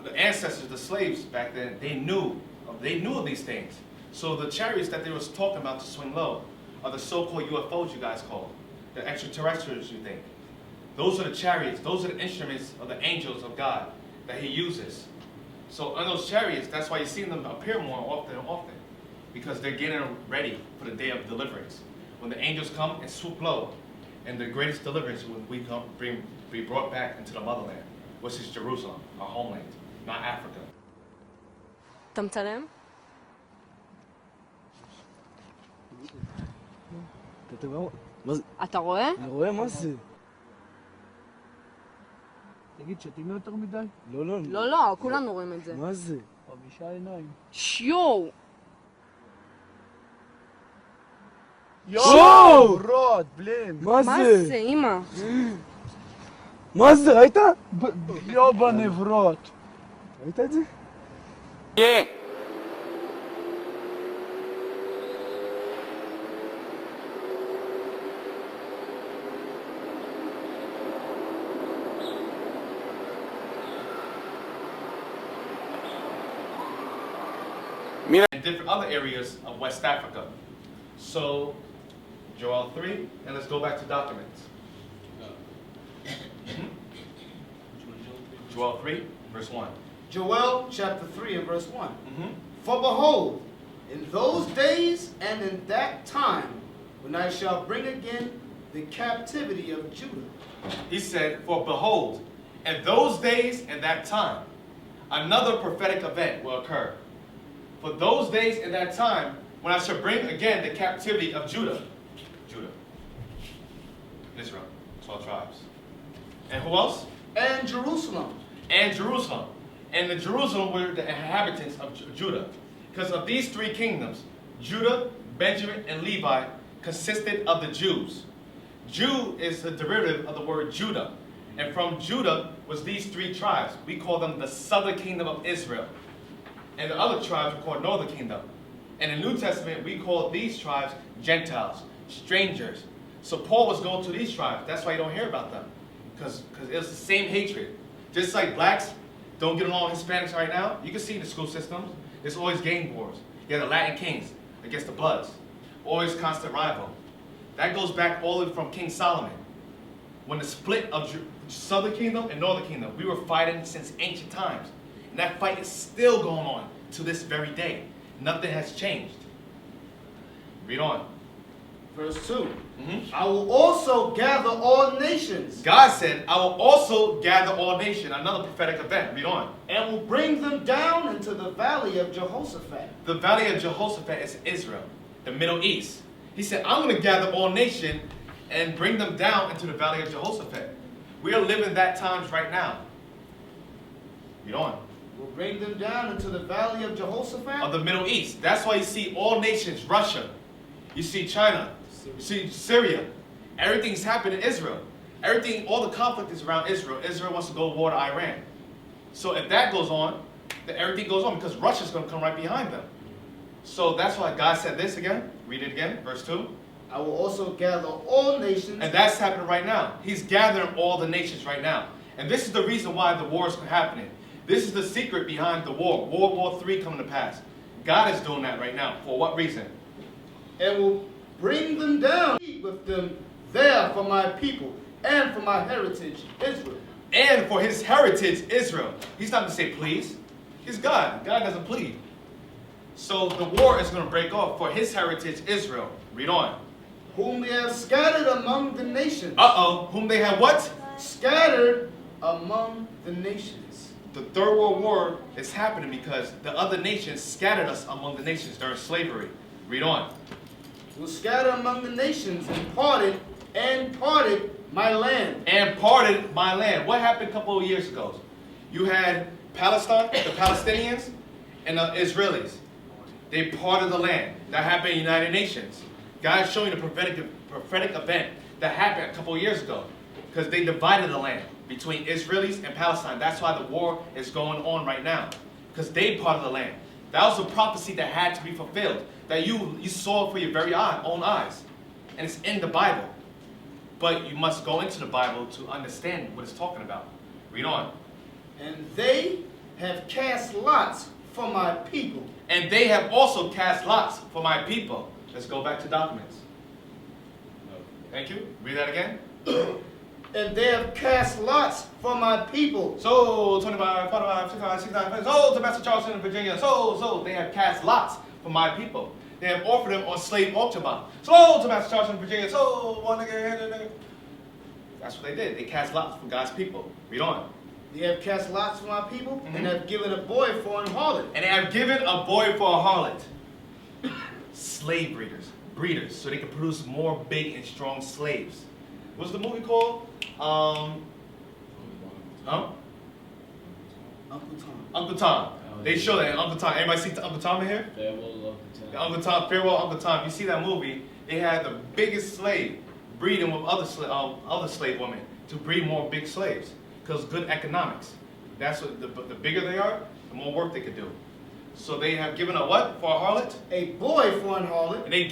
The ancestors, the slaves back then, they knew of these things. So the chariots that they was talking about to swing low are the so-called UFOs you guys call. The extraterrestrials you think. Those are the chariots. Those are the instruments of the angels of God that he uses. So on those chariots, that's why you see them appear more often and often. Because they're getting ready for the day of deliverance. When the angels come and swoop low, and the greatest deliverance when we come be brought back into the motherland, which is Jerusalem, our homeland, not Africa. אתה מצלם? אתה רואה? אני רואה, מה זה? תגיד, שתים יותר מדי? לא, לא. לא, לא, כולנו רואים את זה. מה זה? 5 עיניים. שיו! יואו! רוט, בלין. מה מה זה? זה, אמא? מה זה, ראית? יואו בנברות. ראית את זה? Yeah. And different other areas of West Africa. So, Joel 3, and let's go back to documents. Joel 3, verse 1. Joel chapter 3 and verse 1. For behold, in those days and in that time, when I shall bring again the captivity of Judah. He said, for behold, in those days and that time, another prophetic event will occur. For those days and that time, when I shall bring again the captivity of Judah. Judah. Israel. 12 tribes. And who else? And Jerusalem. And Jerusalem. And the Jerusalem were the inhabitants of Judah. Because of these three kingdoms, Judah, Benjamin, and Levi consisted of the Jews. Jew is the derivative of the word Judah. And from Judah was these three tribes. We call them the southern kingdom of Israel. And the other tribes were called northern kingdom. And in the New Testament, we call these tribes Gentiles, strangers. So Paul was going to these tribes. That's why you don't hear about them. Because it was the same hatred. Just like blacks don't get along with Hispanics right now, you can see in the school systems, there's always gang wars. You have the Latin kings against the Bloods. Always constant rival. That goes back all the way from King Solomon. When the split of southern kingdom and northern kingdom, we were fighting since ancient times. And that fight is still going on to this very day. Nothing has changed. Read on. Verse 2. I will also gather all nations. God said, I will also gather all nations. Another prophetic event. Read on. And will bring them down into the valley of Jehoshaphat. The valley of Jehoshaphat is Israel, the Middle East. He said, I'm going to gather all nations and bring them down into the valley of Jehoshaphat. We are living that times right now. Read on. Will bring them down into the valley of Jehoshaphat. Of the Middle East. That's why you see all nations, Russia. You see China. You see Syria. Everything's happened in Israel. Everything, all the conflict is around Israel. Israel wants to go to war to Iran. So if that goes on, then everything goes on because Russia's going to come right behind them. So that's why God said this again. Read it again, verse 2. I will also gather all nations. And that's happening right now. He's gathering all the nations right now. And this is the reason why the war is happening. This is the secret behind the war. World War III coming to pass. God is doing that right now. For what reason? And will bring them down with them there for my people and for my heritage, Israel. And for his heritage, Israel. He's not going to say please. He's God. God doesn't plead. So the war is going to break off for his heritage, Israel. Read on. Whom they have scattered among the nations. Uh-oh. Whom they have what? Scattered among the nations. The Third World War is happening because the other nations scattered us among the nations during slavery. Read on. Will scatter among the nations and parted my land. And parted my land. What happened a couple of years ago? You had Palestine, the Palestinians, and the Israelis. They parted the land. That happened in the United Nations. God's showing the prophetic event that happened a couple of years ago. Because they divided the land between Israelis and Palestine. That's why the war is going on right now. Because they parted the land. That was a prophecy that had to be fulfilled. That you saw for your very own eyes. And it's in the Bible. But you must go into the Bible to understand what it's talking about. Read on. And they have cast lots for my people. And they have also cast lots for my people. Let's go back to documents. Thank you. Read that again. And they have cast lots for my people. So, 25, 45, 65, 69, so to Master Charleston in Virginia. So, they have cast lots for my people. They have offered them on slave auction block. So, to Master Charleston in Virginia. So, one nigga. That's what they did. They cast lots for God's people. Read on. They have cast lots for my people, and have given a boy for an harlot. And they have given a boy for a harlot. Slave breeders, so they can produce more big and strong slaves. What's the movie called? Uncle Tom. Uncle Tom. They show that in Uncle Tom. Everybody see Uncle Tom in here? Uncle Tom. Farewell, Uncle Tom. You see that movie? They had the biggest slave breeding with other slave women to breed more big slaves because good economics. That's what the bigger they are, the more work they could do. So they have given a what for a harlot? A boy for an harlot. And they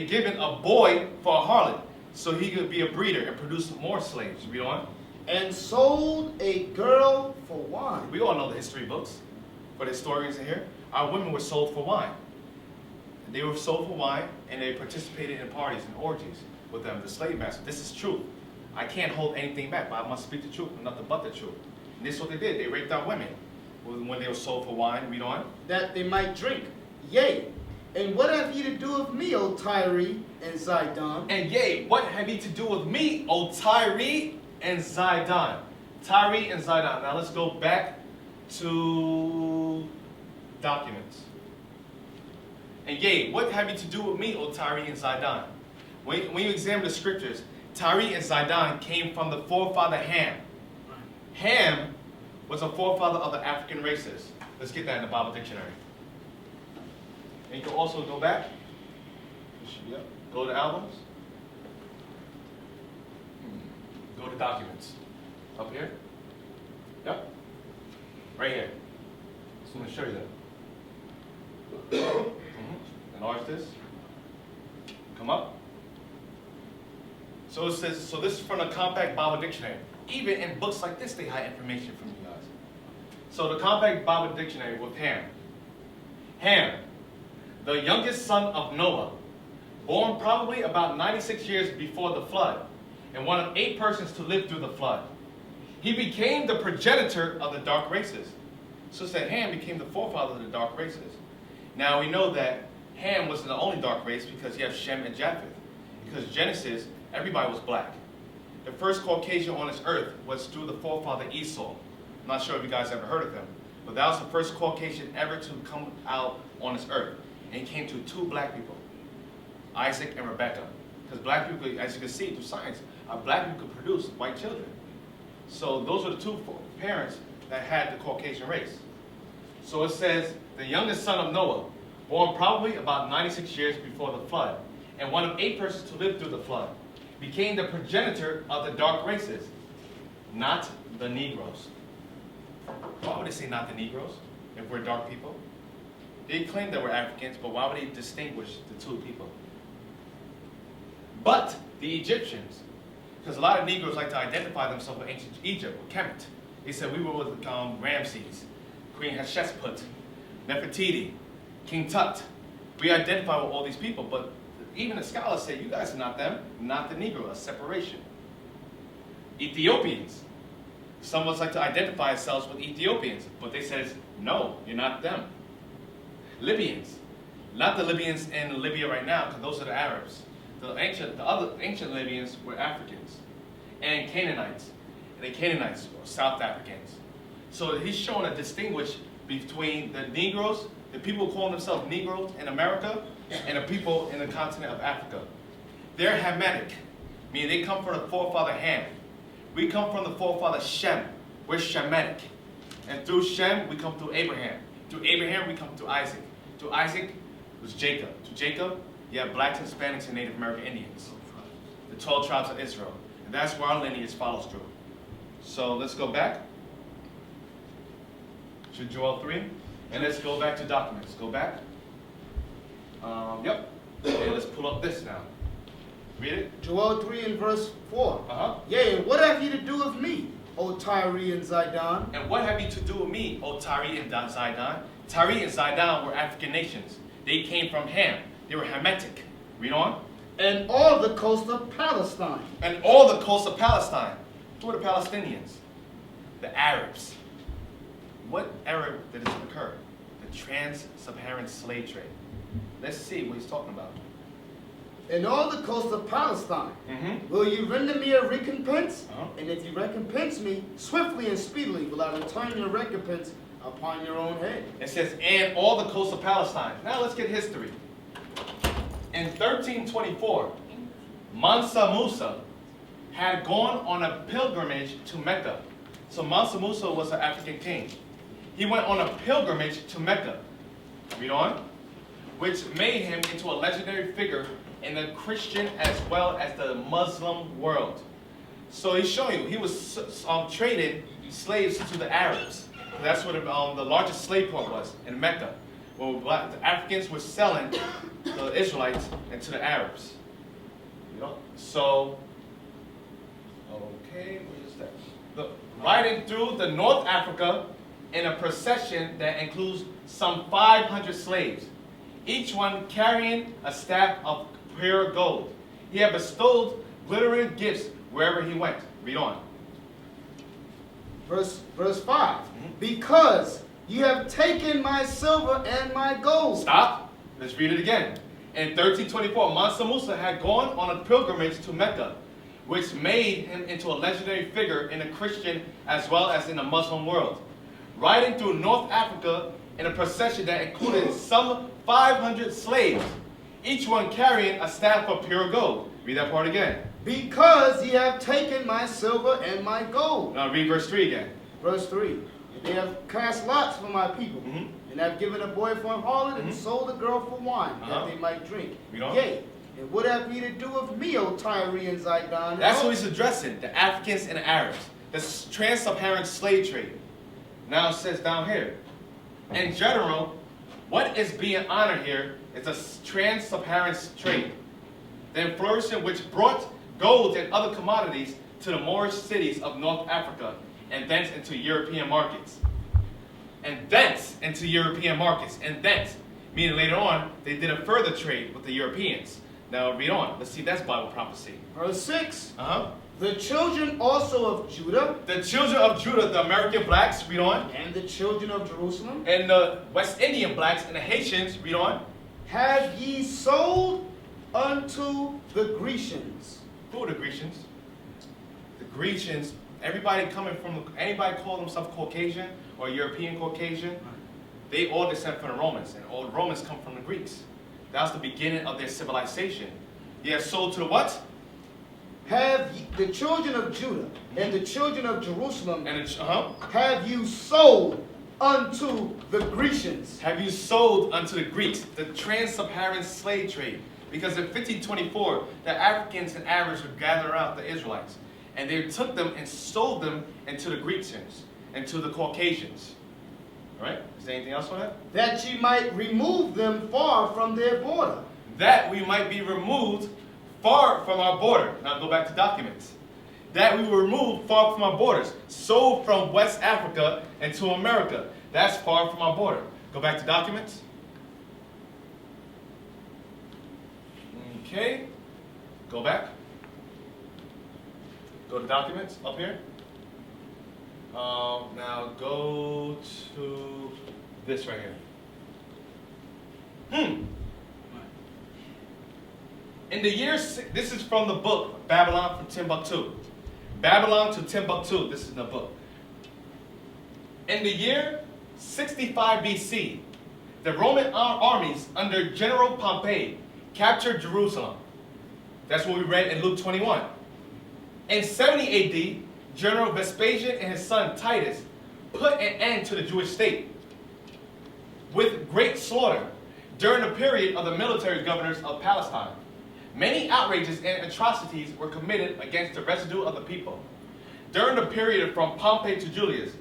given a boy for a harlot, so he could be a breeder and produce more slaves. Read on. And sold a girl for wine. We all know the history books. For the historians in here, our women were sold for wine. They were sold for wine, and they participated in parties and orgies with them, the slave master. This is true. I can't hold anything back, but I must speak the truth and nothing but the truth. And this is what they did. They raped our women when they were sold for wine. Read on. That they might drink. Yea. And what have ye to do with me, O Tyre and Zidon? And yea, what have ye to do with me, O Tyre and Zidon? Tyre and Zidon. Now let's go back to documents. And yea, what have you to do with me, O Tyre and Zidon? When you examine the scriptures, Tyre and Zidon came from the forefather Ham. Ham was a forefather of the African races. Let's get that in the Bible dictionary. And you can also go back. Yep. Go to albums. Go to documents. Up here. Yep. Right here. So I'm going to show you that. Enlarge this. Come up. So it says, so this is from the Compact Bible Dictionary. Even in books like this, they hide information from you guys. So the Compact Bible Dictionary with Ham. Ham, the youngest son of Noah, born probably about 96 years before the flood, and one of 8 persons to live through the flood. He became the progenitor of the dark races. So it said Ham became the forefather of the dark races. Now we know that Ham wasn't the only dark race because you have Shem and Japheth. Because Genesis, everybody was black. The first Caucasian on this earth was through the forefather Esau. I'm not sure if you guys ever heard of him, but that was the first Caucasian ever to come out on this earth. And he came to 2 black people, Isaac and Rebekah. Because black people, as you can see through science, black people could produce white children. So those are the 2 parents that had the Caucasian race. So it says, the youngest son of Noah, born probably about 96 years before the flood, and one of 8 persons to live through the flood, became the progenitor of the dark races, not the Negroes. Why would they say not the Negroes if we're dark people? They claim that we're Africans, but why would they distinguish the two people? But the Egyptians, because a lot of Negroes like to identify themselves with ancient Egypt, with Kemet. They said we were with Ramses, Queen Hatshepsut, Nefertiti, King Tut. We identify with all these people, but even the scholars say, you guys are not them, not the Negro, a separation. Ethiopians. Some of us like to identify ourselves with Ethiopians, but they says, no, you're not them. Libyans. Not the Libyans in Libya right now, because those are the Arabs. The other ancient Libyans were Africans. And Canaanites. And the Canaanites were South Africans. So he's showing a distinguish between the Negroes, the people calling themselves Negroes in America, and the people in the continent of Africa. They're Hamitic, meaning they come from the forefather Ham. We come from the forefather Shem. We're Shemitic. And through Shem, we come through Abraham. Through Abraham, we come through Isaac. Through Isaac was Jacob. To Jacob, you have blacks, Hispanics, and Native American Indians. The 12 tribes of Israel. And that's where our lineage follows through. So let's go back to Joel 3. And let's go back to documents. Go back. Yep. Okay, let's pull up this now. Read it. Joel 3 and verse 4. Uh-huh. Yea, what have ye to do with me, O Tyre and Zidon? And what have you to do with me, O Tyre and Zidon? Tyre and Zidon were African nations. They came from Ham. They were Hamitic. Read on. And all the coast of Palestine. And all the coast of Palestine. Who are the Palestinians? The Arabs. What era did this occur? The trans-Saharan slave trade. Let's see what he's talking about. And all the coast of Palestine. Mm-hmm. Will you render me a recompense? Uh-huh. And if you recompense me, swiftly and speedily will I return your recompense upon your own head. It says, and all the coast of Palestine. Now let's get history. In 1324, Mansa Musa had gone on a pilgrimage to Mecca. So Mansa Musa was an African king. He went on a pilgrimage to Mecca. Read on. Which made him into a legendary figure in the Christian as well as the Muslim world. So he's showing you, he was trading slaves to the Arabs. That's where the largest slave port was, in Mecca. Where the Africans were selling the Israelites and to the Arabs. You know? So, okay, where is that? Riding through the North Africa in a procession that includes some 500 slaves, each one carrying a staff of pure gold. He had bestowed glittering gifts wherever he went. Read on. Verse 5. Because you have taken my silver and my gold. Stop. Let's read it again. In 1324, Mansa Musa had gone on a pilgrimage to Mecca, which made him into a legendary figure in the Christian as well as in the Muslim world. Riding through North Africa in a procession that included some 500 slaves, each one carrying a staff of pure gold. Read that part again. Because ye have taken my silver and my gold. Now read verse 3 again. Verse 3. And they have cast lots for my people, and have given a boy for a harlot, and sold a girl for wine, that they might drink. Yea, and what have ye to do with me, O Tyre and Zidon? That's who he's addressing, the Africans and the Arabs. The trans-Saharan slave trade. Now it says down here, in general, what is being honored here is a trans-Saharan trade. The flourishing which brought gold and other commodities to the Moorish cities of North Africa, and thence into European markets. And thence into European markets. And thence, meaning later on, they did a further trade with the Europeans. Now read on. Let's see, that's Bible prophecy. Verse 6. Uh-huh. The children also of Judah. The children of Judah, the American blacks, read on. And the children of Jerusalem. And the West Indian blacks and the Haitians, read on. Have ye sold unto the Grecians. Who are the Grecians? The Grecians, anybody call themselves Caucasian or European Caucasian, they all descend from the Romans, and all the Romans come from the Greeks. That was the beginning of their civilization. They are sold to the what? Have ye, the children of Judah and the children of Jerusalem, And have you sold unto the Grecians. Have you sold unto the Greeks, the trans-Saharan slave trade? Because in 1524, the Africans and Arabs would gather around the Israelites, and they took them and sold them into the Grecians and to the Caucasians. All right? Is there anything else on that? That ye might remove them far from their border. That we might be removed far from our border. Now go back to documents. That we were removed far from our borders. So from West Africa into America. That's far from our border. Go back to documents. Okay. Go back. Go to documents up here. Now go to this right here. In the year, this is from the book, Babylon from Timbuktu. Babylon to Timbuktu, this is the book. In the year 65 BC, the Roman armies under General Pompey captured Jerusalem. That's what we read in Luke 21. In 70 AD, General Vespasian and his son Titus put an end to the Jewish state with great slaughter during the period of the military governors of Palestine. Many outrages and atrocities were committed against the residue of the people. During the period from Pompey to Julius,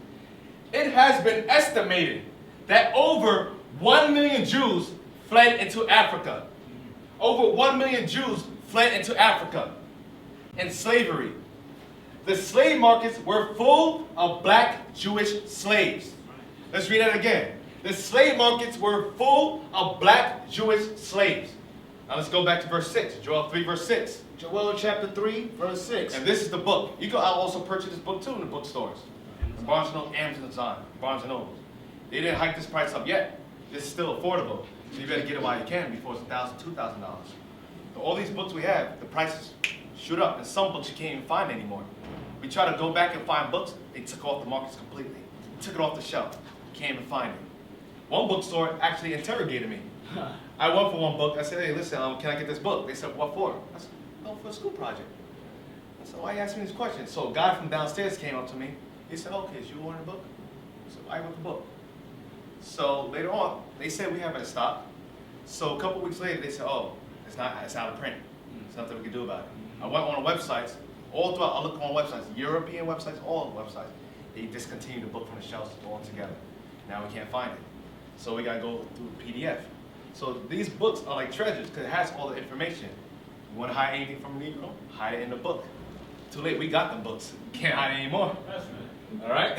it has been estimated that over 1 million Jews fled into Africa. Over 1 million Jews fled into Africa in slavery. The slave markets were full of black Jewish slaves. Let's read that again. The slave markets were full of black Jewish slaves. Now let's go back to verse 6. Joel 3, verse 6. Joel chapter 3, verse 6. And this is the book. You can also purchase this book too in the bookstores. Barnes & Noble, Amazon, Barnes & Noble. They didn't hike this price up yet. This is still affordable. So you better get it while you can before it's $1,000, $2,000. So all these books we have, the prices shoot up. And some books you can't even find anymore. We try to go back and find books, they took off the markets completely. Took it off the shelf. Can't even find it. One bookstore actually interrogated me. I went for one book. I said, hey, listen, can I get this book? They said, what for? I said, oh, for a school project. I said, why are you asking me these questions? So a guy from downstairs came up to me. He said, okay, so you want a book? I said, I want the book. So later on, they said we have it in stock. So a couple weeks later, they said, oh, it's out of print. There's nothing we can do about it. I went on websites, all throughout, I looked on websites, European websites, all websites. They discontinued the book from the shelves altogether. Now we can't find it. So we gotta go through PDF. So these books are like treasures because it has all the information. You wanna hide anything from a Negro? Hide it in the book. Too late, we got the books. Can't hide it anymore. All right?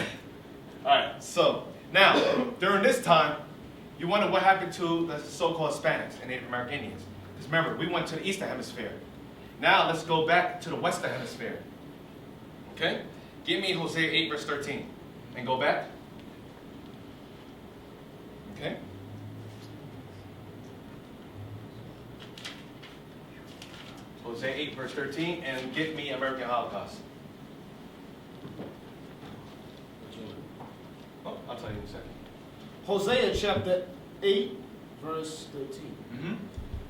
All right, so now, during this time, you wonder what happened to the so-called Hispanics and Native American Indians. Because remember, we went to the Eastern Hemisphere. Now let's go back to the Western Hemisphere. Okay? Give me Hosea 8, verse 13. And go back. Okay? Hosea 8, verse 13, and get me American Holocaust. Oh, I'll tell you in a second. Hosea chapter 8, verse 13.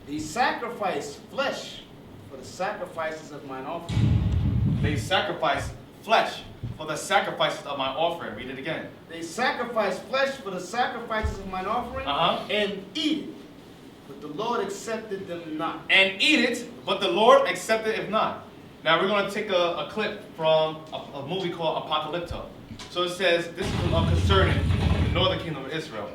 They sacrifice flesh for the sacrifices of mine offering. They sacrifice flesh for the sacrifices of my offering. Read it again. They sacrifice flesh for the sacrifices of mine offering and eat it. But the Lord accepted them not. And eat it, but the Lord accepted it not. Now we're going to take a clip from a movie called Apocrypha. So it says, this is concerning the northern kingdom of Israel.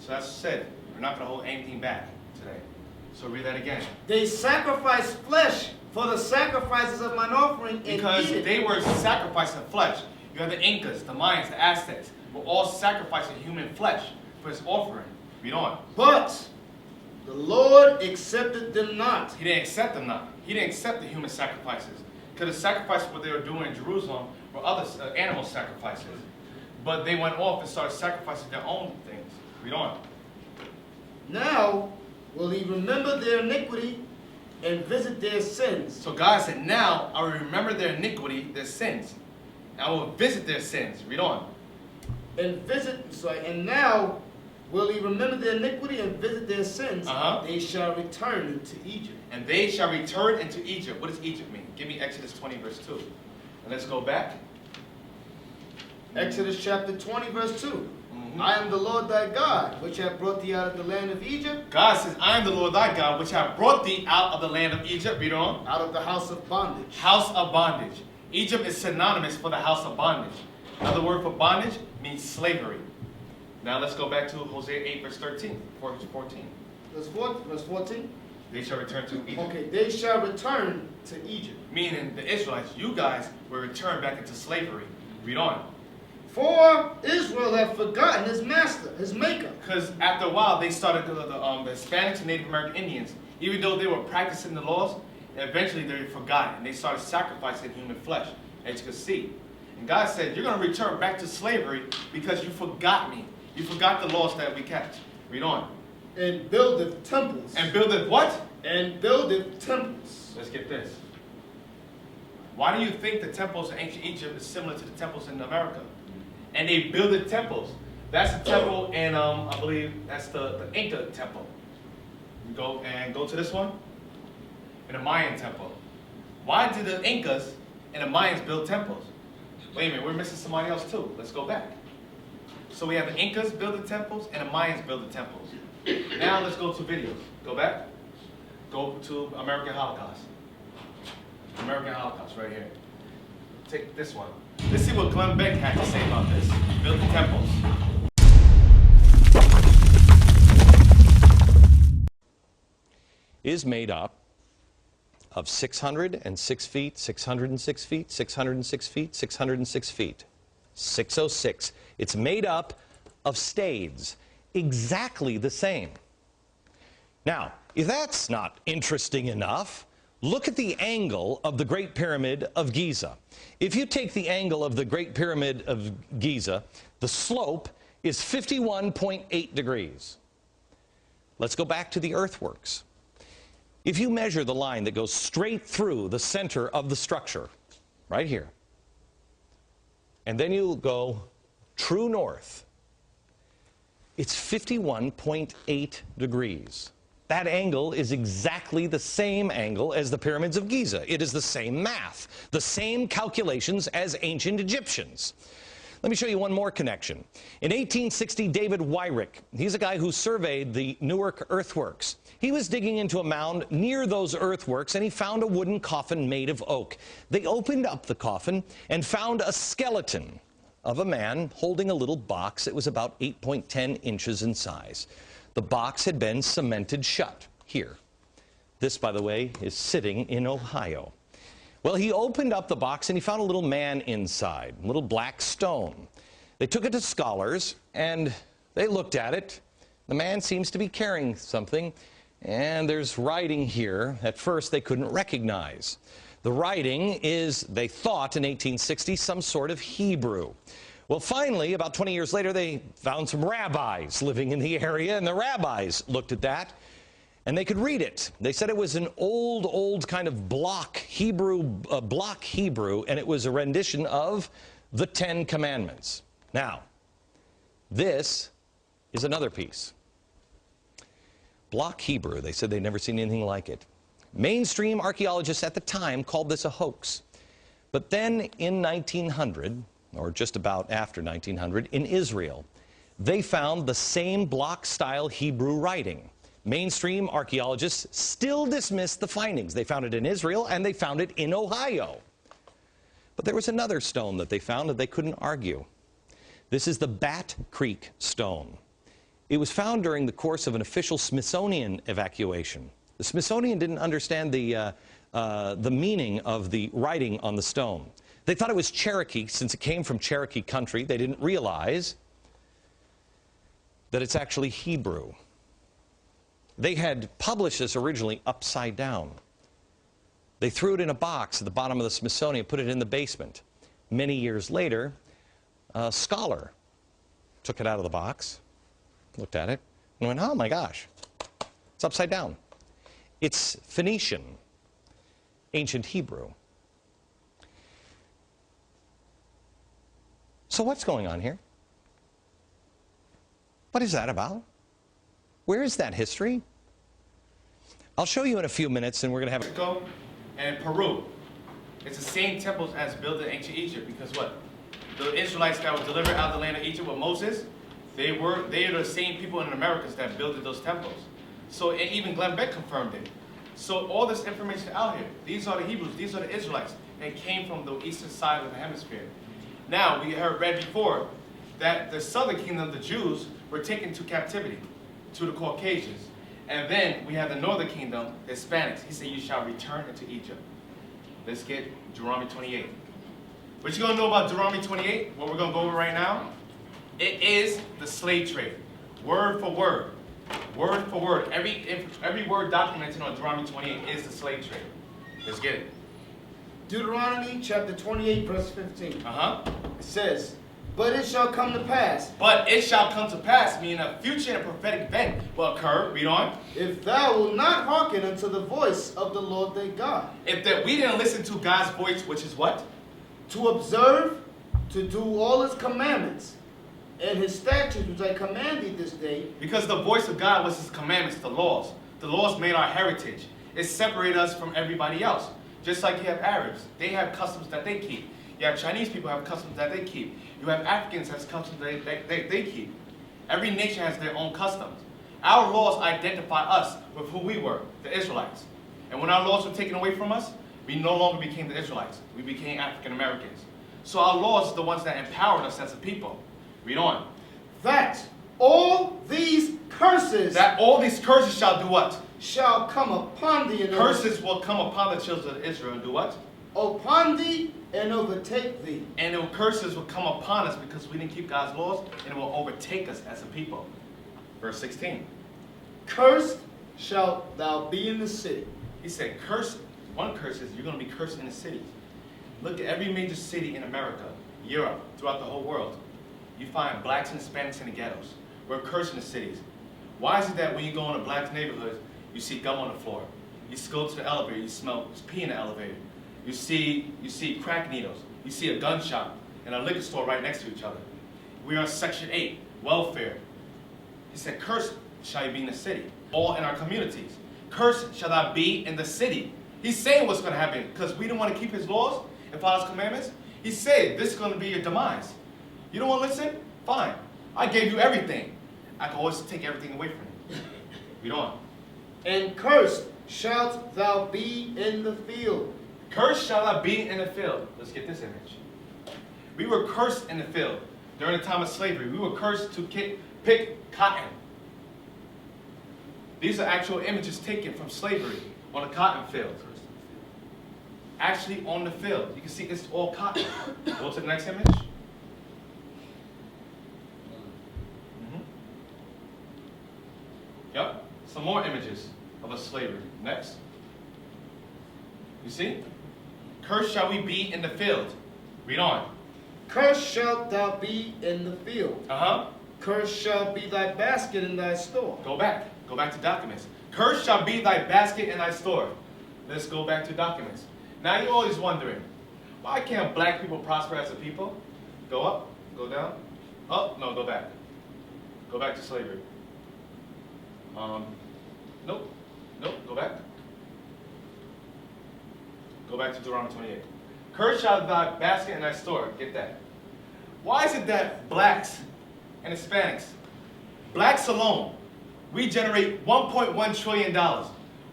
So that's said. We're not going to hold anything back today. So read that again. They sacrifice flesh for the sacrifices of mine offering and Because eat it. they were sacrificing flesh. You have the Incas, the Mayans, the Aztecs. Were all sacrificing human flesh for his offering. Read on. But the Lord accepted them not. He didn't accept them not. He didn't accept the human sacrifices. Because the sacrifices what they were doing in Jerusalem were other animal sacrifices. But they went off and started sacrificing their own things. Read on. Now will he remember their iniquity and visit their sins. So God said, now I will remember their iniquity, their sins. And I will visit their sins. Read on. And now will he remember their iniquity and visit their sins. They shall return into Egypt. And they shall return into Egypt. What does Egypt mean? Give me Exodus 20 verse 2. And let's go back. Exodus chapter 20 verse 2. I am the Lord thy God, which hath brought thee out of the land of Egypt. God says, I am the Lord thy God, which hath brought thee out of the land of Egypt. Read on. Out of the house of bondage. House of bondage. Egypt is synonymous for the house of bondage. Another word for bondage means slavery. Now let's go back to Hosea 8 verse 13. 14. Verse 14. They shall return to Egypt. Okay, they shall return to Egypt. Meaning the Israelites, you guys, will return back into slavery. Read on. For Israel had forgotten his master, his maker. Because after a while, they started, the Hispanics and Native American Indians, even though they were practicing the laws, eventually they forgot and they started sacrificing human flesh, as you can see. And God said, you're going to return back to slavery because you forgot me. You forgot the laws that we kept. Read on. And buildeth temples. And buildeth what? And buildeth temples. Let's get this. Why do you think the temples in ancient Egypt is similar to the temples in America? And they builded temples. That's the temple in, I believe, that's the Inca temple. You go to this one. In the Mayan temple. Why did the Incas and the Mayans build temples? Wait a minute, we're missing somebody else too. Let's go back. So we have the Incas build the temples and the Mayans build the temples. Now let's go to videos. Go back. Go to American Holocaust. American Holocaust right here. Take this one. Let's see what Glenn Beck had to say about this. Building temples. Is made up of 606 feet, 606 feet, 606 feet, 606 feet. 606. It's made up of stades, exactly the same. Now, if that's not interesting enough, look at the angle of the Great Pyramid of Giza. If you take the angle of the Great Pyramid of Giza, the slope is 51.8 degrees. Let's go back to the earthworks. If you measure the line that goes straight through the center of the structure, right here, and then you go true north, it's 51.8 degrees. That angle is exactly the same angle as the pyramids of Giza. It is the same math, the same calculations as ancient Egyptians. Let me show you one more connection. In 1860, David Wyrick, he's a guy who surveyed the Newark earthworks. He was digging into a mound near those earthworks, and he found a wooden coffin made of oak. They opened up the coffin and found a skeleton of a man holding a little box that was about 8.10 inches in size. The box had been cemented shut here. This, by the way, is sitting in Ohio. Well, he opened up the box and he found a little man inside, a little black stone. They took it to scholars and they looked at it. The man seems to be carrying something, and there's writing here at first they couldn't recognize. The writing is, they thought in 1860, some sort of Hebrew. Well, finally, about 20 years later, they found some rabbis living in the area, and the rabbis looked at that, and they could read it. They said it was an old kind of block Hebrew, and it was a rendition of the Ten Commandments. Now, this is another piece. Block Hebrew, they said they'd never seen anything like it. Mainstream archaeologists at the time called this a hoax. But then in 1900, or just about after 1900, in Israel, they found the same block-style Hebrew writing. Mainstream archaeologists still dismiss the findings. They found it in Israel, and they found it in Ohio. But there was another stone that they found that they couldn't argue. This is the Bat Creek stone. It was found during the course of an official Smithsonian evacuation. The Smithsonian didn't understand the meaning of the writing on the stone. They thought it was Cherokee, since it came from Cherokee country. They didn't realize that it's actually Hebrew. They had published this originally upside down. They threw it in a box at the bottom of the Smithsonian, put it in the basement. Many years later, a scholar took it out of the box, looked at it, and went, oh my gosh, it's upside down. It's Phoenician, ancient Hebrew. So what's going on here? What is that about? Where is that history? I'll show you in a few minutes, and we're going to have... Mexico and Peru. It's the same temples as built in ancient Egypt, because what? The Israelites that were delivered out of the land of Egypt with Moses, they are the same people in the Americas that built those temples. So and even Glenn Beck confirmed it. So all this information out here, these are the Hebrews, these are the Israelites, and came from the eastern side of the hemisphere. Now, we read before that the southern kingdom, the Jews, were taken to captivity, to the Caucasians. And then we have the northern kingdom, the Hispanics. He said, you shall return into Egypt. Let's get Deuteronomy 28. What you gonna know about Deuteronomy 28? What we're gonna go over right now? It is the slave trade, word for word. Word for word. Every word documented on Deuteronomy 28 is the slave trade. Let's get it. Deuteronomy chapter 28, verse 15. It says, but it shall come to pass. But it shall come to pass, meaning a future and prophetic event will occur. Read on. If thou wilt not hearken unto the voice of the Lord thy God. If that we didn't listen to God's voice, which is what? To observe, to do all his commandments, and his statutes which I command thee this day. Because the voice of God was his commandments, the laws. The laws made our heritage. It separated us from everybody else. Just like you have Arabs, they have customs that they keep. You have Chinese people have customs that they keep. You have Africans that have customs that they keep. Every nation has their own customs. Our laws identify us with who we were, the Israelites. And when our laws were taken away from us, we no longer became the Israelites. We became African Americans. So our laws are the ones that empowered us as a people. Read on. That all these curses. That all these curses shall do what? Shall come upon thee. And curses will come upon the children of Israel and do what? Upon thee and overtake thee. And the curses will come upon us because we didn't keep God's laws, and it will overtake us as a people. Verse 16. Cursed shalt thou be in the city. He said, curse. One curse is you're going to be cursed in the cities. Look at every major city in America, Europe, throughout the whole world. You find blacks and Hispanics in the ghettos. We're cursed in the cities. Why is it that when you go in a black neighborhood, you see gum on the floor? You go to the elevator, you smell pee in the elevator. You see crack needles. You see a gun shop and a liquor store right next to each other. We are in Section 8, welfare. He said, cursed shall you be in the city, all in our communities. Cursed shall thou be in the city. He's saying what's going to happen because we don't want to keep his laws and follow his commandments. He said, this is going to be your demise. You don't want to listen? Fine. I gave you everything. I can always take everything away from you. Read on. And cursed shalt thou be in the field. Cursed shall thou be in the field. Let's get this image. We were cursed in the field during the time of slavery. We were cursed to pick cotton. These are actual images taken from slavery on a cotton field. Actually on the field. You can see it's all cotton. Go to the next image. Yep. Some more images of a slavery. Next. You see? Cursed shall we be in the field. Read on. Cursed shalt thou be in the field. Cursed shall be thy basket in thy store. Go back. Go back to documents. Cursed shall be thy basket in thy store. Let's go back to documents. Now you're always wondering, why can't black people prosper as a people? Go up, go down. Up, no, go back. Go back to slavery. Nope, go back. Go back to Deuteronomy 28. Cursed shall thy basket in thy store. Get that. Why is it that blacks and Hispanics, blacks alone, we generate $1.1 trillion.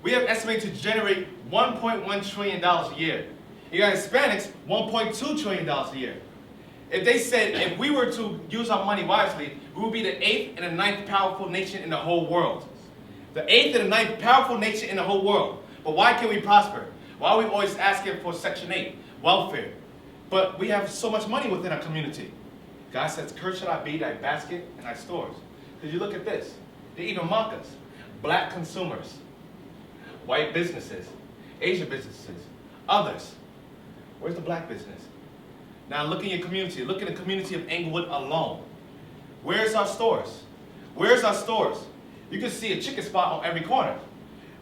We have estimated to generate $1.1 trillion a year. You got Hispanics, $1.2 trillion a year. If they said if we were to use our money wisely, we would be the 8th and the 9th powerful nation in the whole world. The 8th and the 9th powerful nation in the whole world. But why can't we prosper? Why are we always asking for Section 8, welfare? But we have so much money within our community. God says, cursed shall I be thy basket and thy stores. Because you look at this. They even mock us. Black consumers, white businesses, Asian businesses, others. Where's the black business? Now look in your community. Look in the community of Englewood alone. Where's our stores? Where's our stores? You can see a chicken spot on every corner.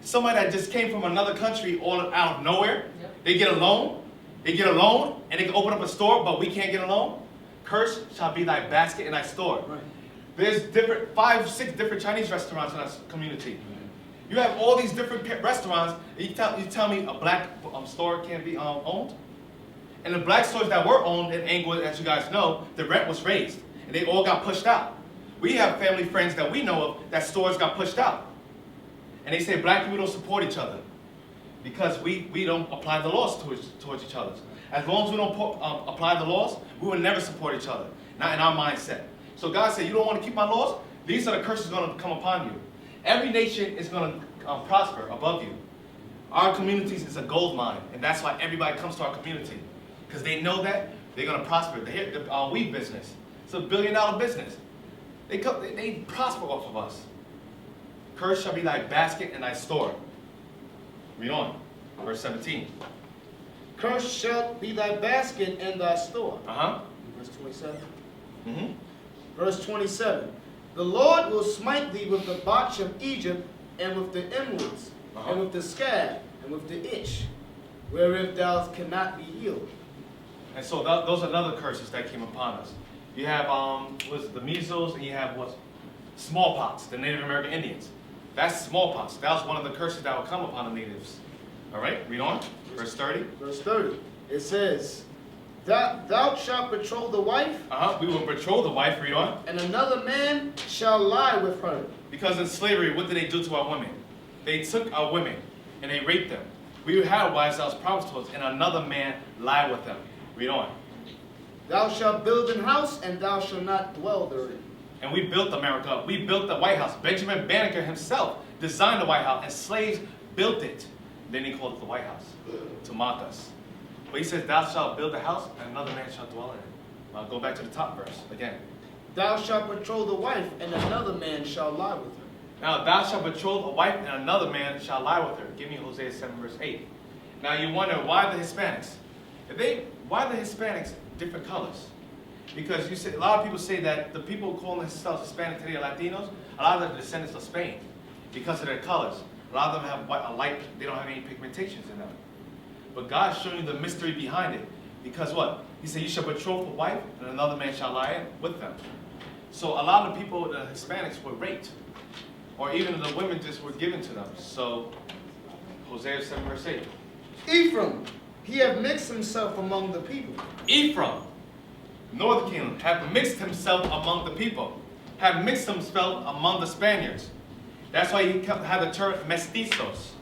Somebody that just came from another country all out of nowhere, they get a loan. They get a loan and they can open up a store, but we can't get a loan. Cursed shall be thy basket and thy store. Right. There's 5, 6 different Chinese restaurants in our community. You have all these different restaurants. And you tell me a black store can't be owned? And the black stores that were owned in Englewood, as you guys know, the rent was raised. And they all got pushed out. We have family friends that we know of that stores got pushed out. And they say black people don't support each other because we don't apply the laws towards each other. As long as we don't apply the laws, we will never support each other. Not in our mindset. So God said, you don't want to keep my laws? These are the curses going to come upon you. Every nation is going to prosper above you. Our communities is a gold mine, and that's why everybody comes to our community. Because they know that they're going to prosper. The wheat business, it's a $1 billion business. They prosper off of us. Cursed shall be thy basket and thy store. Read on. Verse 17. Cursed shall be thy basket and thy store. Verse 27. Mm-hmm. Verse 27. The Lord will smite thee with the botch of Egypt, and with the emeralds, and with the scab, and with the itch, wherewith thou cannot be healed. And so those are other curses that came upon us. You have the measles, and you have smallpox, the Native American Indians. That's smallpox. That was one of the curses that would come upon the natives. All right, read on. Verse 30. Verse 30. It says, Thou shalt betroth the wife. We will betroth the wife. Read on. And another man shall lie with her. Because in slavery, what did they do to our women? They took our women and they raped them. We had wives that was promised to us, and another man lied with them. Read on. Thou shalt build an house, and thou shalt not dwell therein. And we built America. We built the White House. Benjamin Banneker himself designed the White House, and slaves built it. Then he called it the White House to mock us. But he says, thou shalt build a house, and another man shall dwell in it. I'll go back to the top verse again. Thou shalt betroth the wife, and another man shall lie with her. Now thou shalt betroth a wife, and another man shall lie with her. Give me Hosea 7 verse 8. Now you wonder, why the Hispanics? Why the Hispanics different colors? Because a lot of people say that the people calling themselves Hispanic today are Latinos. A lot of them are descendants of Spain because of their colors. A lot of them have a light, they don't have any pigmentations in them. But God's showing you the mystery behind it. Because what? He said, you shall betroth a wife, and another man shall lie with them. So a lot of people, the Hispanics, were raped. Or even the women just were given to them. So, Hosea 7 verse 8. Ephraim, he have mixed himself among the people. Ephraim, northern kingdom, have mixed himself among the people. Have mixed himself among the Spaniards. That's why he had the term mestizos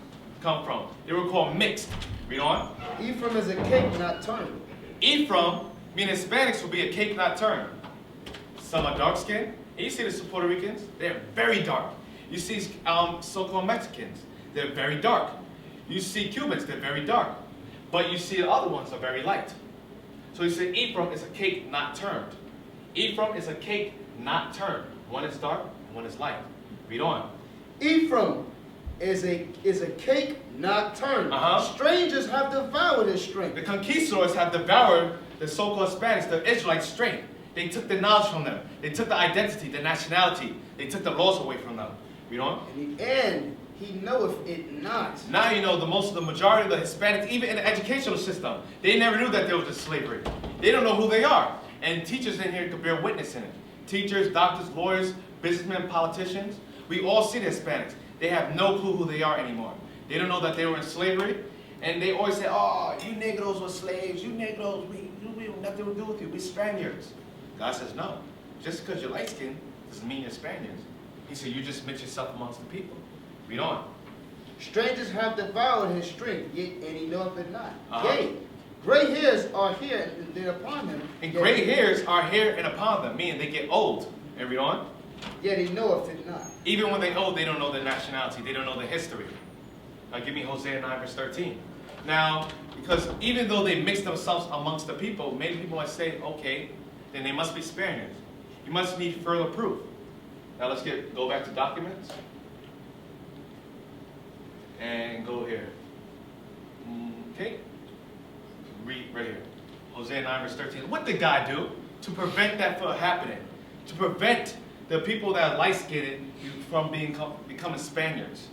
come from. They were called mixed. Read on. Ephraim is a cake not turned. Ephraim, meaning Hispanics, will be a cake not turned. Some are dark skinned. And you see the Puerto Ricans, they're very dark. You see so-called Mexicans, they're very dark. You see Cubans, they're very dark. But you see the other ones are very light. So you say Ephraim is a cake not turned. Ephraim is a cake not turned. One is dark, one is light. Read on. Ephraim is a cake not turned. Strangers have devoured his strength. The conquistadors have devoured the so-called Spanish, the Israelites' strength. They took the knowledge from them. They took the identity, the nationality. They took the laws away from them. Read on. In the end, he knoweth it not. Now you know the majority of the Hispanics, even in the educational system, they never knew that there was a slavery. They don't know who they are. And teachers in here could bear witness in it. Teachers, doctors, lawyers, businessmen, politicians. We all see the Hispanics. They have no clue who they are anymore. They don't know that they were in slavery. And they always say, oh, you Negroes were slaves. You Negroes, we have nothing to do with you. We're Spaniards. God says, no. Just because you're light-skinned doesn't mean you're Spaniards. He said, you just mix yourself amongst the people. Read on. Strangers have devoured his strength, yet and he knoweth it not. Yea, Gray hairs are here and they're upon him. And yet gray hairs are here and upon them, meaning they get old. And read on. Yet he knoweth it not. Even when they're old, they don't know their nationality. They don't know their history. Now give me Hosea 9 verse 13. Now, because even though they mix themselves amongst the people, many people might say, okay, then they must be Spaniards. You must need further proof. Now let's go back to documents. And go here. Okay. Read right here. Hosea 9 verse 13. What did God do to prevent that from happening? To prevent the people that are light-skinned from becoming Spaniards.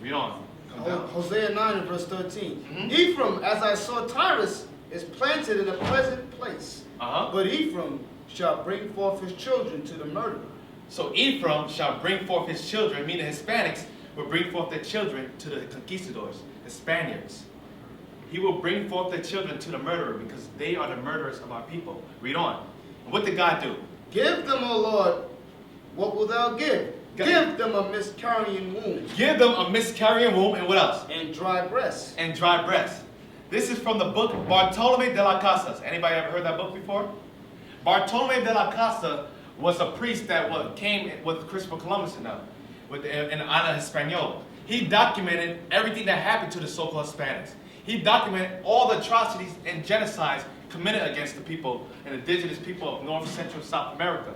Read on. Come down. Hosea 9 and verse 13. Mhm. Ephraim, as I saw Tyrus, is planted in a pleasant place. But Ephraim shall bring forth his children to the murderer. So Ephraim shall bring forth his children, meaning Hispanics will bring forth their children to the conquistadors, the Spaniards. He will bring forth their children to the murderer because they are the murderers of our people. Read on. And what did God do? Give them, O Lord, what wilt thou give? God. Give them a miscarrying womb. Give them a miscarrying womb and what else? And dry breasts. And dry breasts. This is from the book Bartolome de las Casas. Anybody ever heard that book before? Bartolome de las Casas was a priest that came with Christopher Columbus in Ana Espanol. He documented everything that happened to the so-called Hispanics. He documented all the atrocities and genocides committed against the people and indigenous people of North, Central, South America.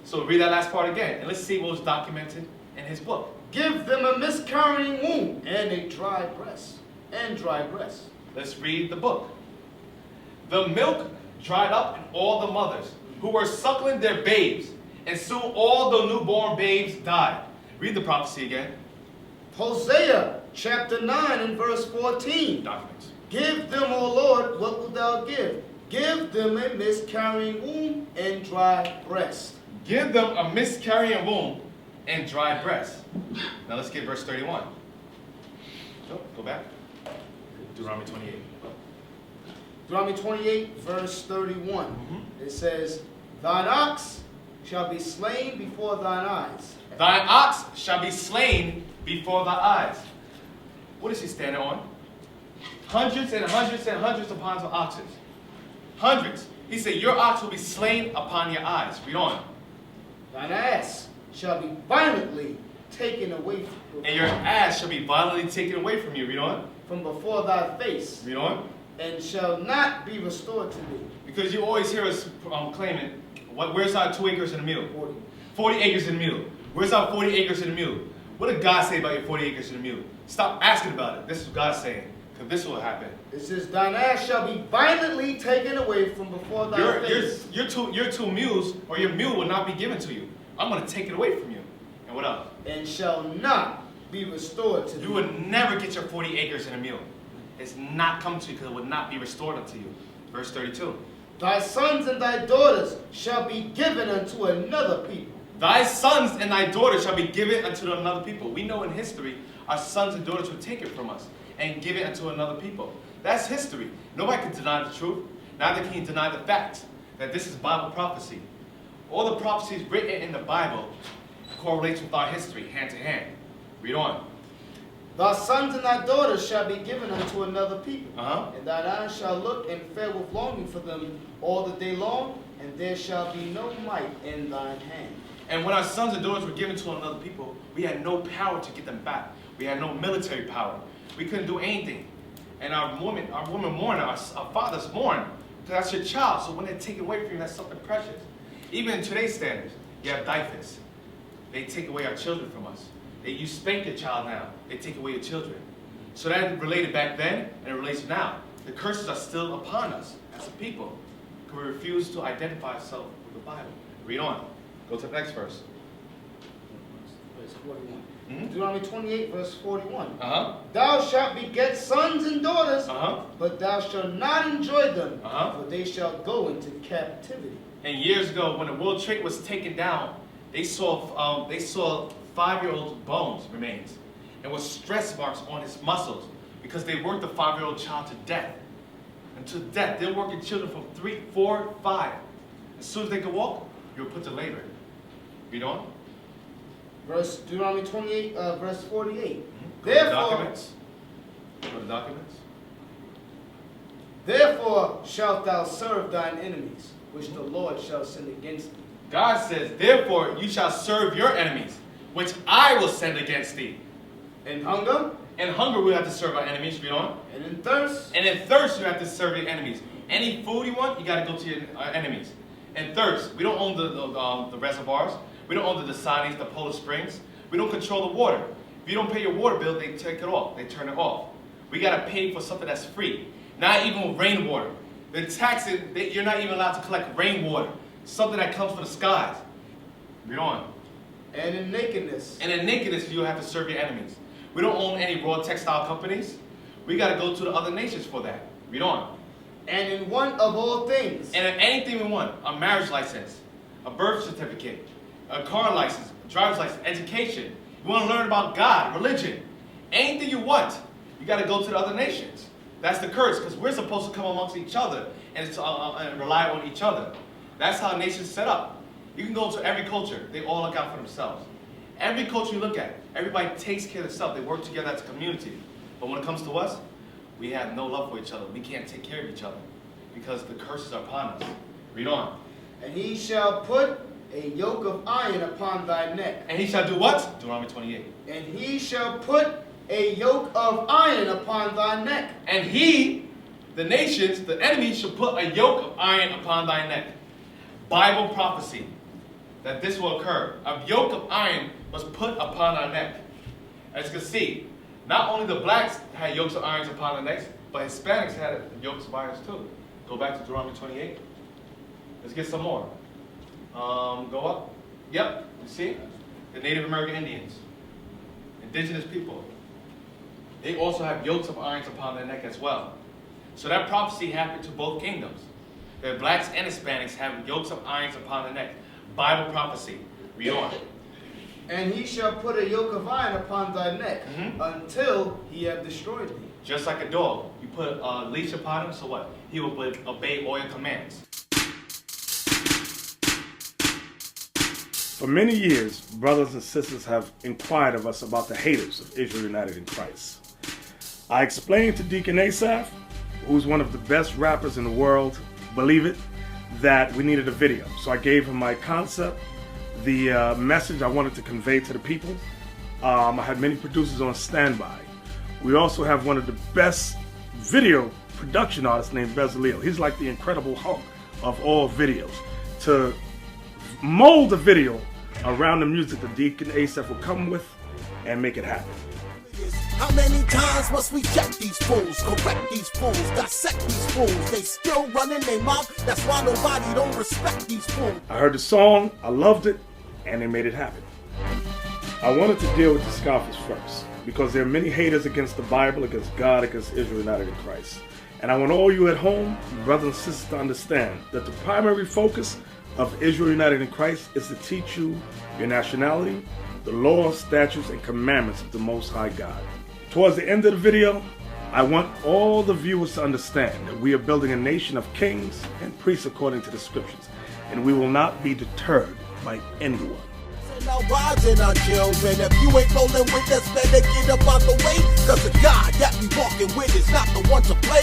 So read that last part again, and let's see what was documented in his book. Give them a miscarrying womb and a dry breast. And dry breasts. Let's read the book. The milk dried up in all the mothers who were suckling their babes, and soon all the newborn babes died. Read the prophecy again. Hosea chapter 9 and verse 14. Documents. Give them, O Lord, what wilt thou give? Give them a miscarrying womb and dry breast. Give them a miscarrying womb and dry breasts. Now let's get verse 31. Go back. Deuteronomy 28. Deuteronomy 28 verse 31. It says, Thine ox shall be slain before thine eyes. Thine ox shall be slain before thy eyes. What is he standing on? Hundreds and hundreds and hundreds of pounds of oxen. Hundreds. He said, your ox will be slain upon your eyes. Read on. Thine ass shall be violently taken away And your ass shall be violently taken away from you. Read on. from before thy face, Read on. and shall not be restored to thee. Because you always hear us claiming, where's our 2 acres and a mule? 40 acres and a mule. Where's our 40 acres and a mule? What did God say about your 40 acres and a mule? Stop asking about it. This is what God's saying. Because this will happen. It says, Thine ass shall be violently taken away from before thy face. Your two mules, or your mule will not be given to you. I'm going to take it away from you. And what else? And shall not be restored to thee. You would never get your 40 acres and a mule. It's not come to you because it would not be restored unto you. Verse 32. Thy sons and thy daughters shall be given unto another people. Thy sons and thy daughters shall be given unto another people. We know in history, our sons and daughters were taken from us and given unto another people. That's history. Nobody can deny the truth. Neither can you deny the fact that this is Bible prophecy. All the prophecies written in the Bible correlates with our history, hand to hand. Read on. Thy sons and thy daughters shall be given unto another people. Uh-huh. And thine eyes shall look and fare with longing for them all the day long, and there shall be no might in thine hand. And when our sons and daughters were given to another people, we had no power to get them back. We had no military power. We couldn't do anything. And our women mourn, our fathers mourn, because that's your child. So when they're taken away from you, that's something precious. Even in today's standards, you have diapers. They take away our children from us. You spank your child now, they take away your children. So that related back then, and it relates now. The curses are still upon us as a people, because we refuse to identify ourselves with the Bible. Read on. Go to the next verse. Verse 41. Mm-hmm. Deuteronomy 28, verse 41. Uh-huh. Thou shalt beget sons and daughters, Uh-huh. but thou shalt not enjoy them, Uh-huh. for they shall go into captivity. And years ago, when the World Trade was taken down, they saw 5-year-old bones remains, and with stress marks on his muscles, because they worked the 5-year-old child to death. And to death, they're working children from 3, 4, 5. As soon as they can walk, you're put to labor. Read on. Deuteronomy 28, verse 48. Go to the Therefore, documents. Go to the documents. Therefore shalt thou serve thine enemies, which the Lord shall send against thee. God says, therefore you shall serve your enemies, which I will send against thee. In hunger, In hunger we have to serve our enemies, read on. and in thirst, And in thirst you have to serve your enemies. Any food you want, you got to go to your enemies. In thirst, we don't own the reservoirs. We don't own the Dasani's, the Polar Springs. We don't control the water. If you don't pay your water bill, they take it off. They turn it off. We got to pay for something that's free. Not even rainwater. They're taxing, you're not even allowed to collect rainwater. Something that comes from the skies. Read on. and in nakedness, And in nakedness, you have to serve your enemies. We don't own any raw textile companies. We got to go to the other nations for that. Read on. and in want of all things, And if anything we want, a marriage license, a birth certificate, a car license, a driver's license, education. You want to learn about God, religion, anything you want, you got to go to the other nations. That's the curse, because we're supposed to come amongst each other and rely on each other. That's how nations set up. You can go to every culture. They all look out for themselves. Every culture you look at, everybody takes care of themselves. They work together as a community. But when it comes to us, we have no love for each other. We can't take care of each other because the curses are upon us. Read on. and he shall put a yoke of iron upon thy neck, And he shall do what? Deuteronomy 28. and he shall put a yoke of iron upon thy neck. And he, the nations, the enemy, shall put a yoke of iron upon thy neck. Bible prophecy that this will occur. A yoke of iron was put upon our neck. As you can see, not only the blacks had yokes of irons upon their necks, but Hispanics had yokes of irons too. Go back to Deuteronomy 28. Let's get some more. Go up. Yep, you see? The Native American Indians, indigenous people. They also have yokes of irons upon their neck as well. So that prophecy happened to both kingdoms. The blacks and Hispanics have yokes of irons upon their neck. Bible prophecy. Read on. And he shall put a yoke of iron upon thy neck, Mhm. until he have destroyed thee. Just like a dog. You put a leash upon him, so what? He will obey all your commands. For many years, brothers and sisters have inquired of us about the haters of Israel United in Christ. I explained to Deacon Asaph, who's one of the best rappers in the world, believe it, that we needed a video. So I gave him my concept, the message I wanted to convey to the people. I had many producers on standby. We also have one of the best video production artists named Bezaleel. He's like the Incredible Hulk of all videos. To mold the video around the music that Deacon Asaph will come with and make it happen. How many times must we check these fools, correct these fools, dissect these fools? They still running their mouth, that's why nobody don't respect these fools. I heard the song, I loved it, and they made it happen. I wanted to deal with the scoffers first, because there are many haters against the Bible, against God, against Israel United in Christ. And I want all you at home, brothers and sisters, to understand that the primary focus of Israel United in Christ is to teach you your nationality, the laws, statutes, and commandments of the Most High God. Towards the end of the video, I want all the viewers to understand that we are building a nation of kings and priests according to the scriptures, and we will not be deterred by anyone. And our wives and our children, if you ain't rolling with us, better get up out the way, cause the God that we walking with is not the one to play.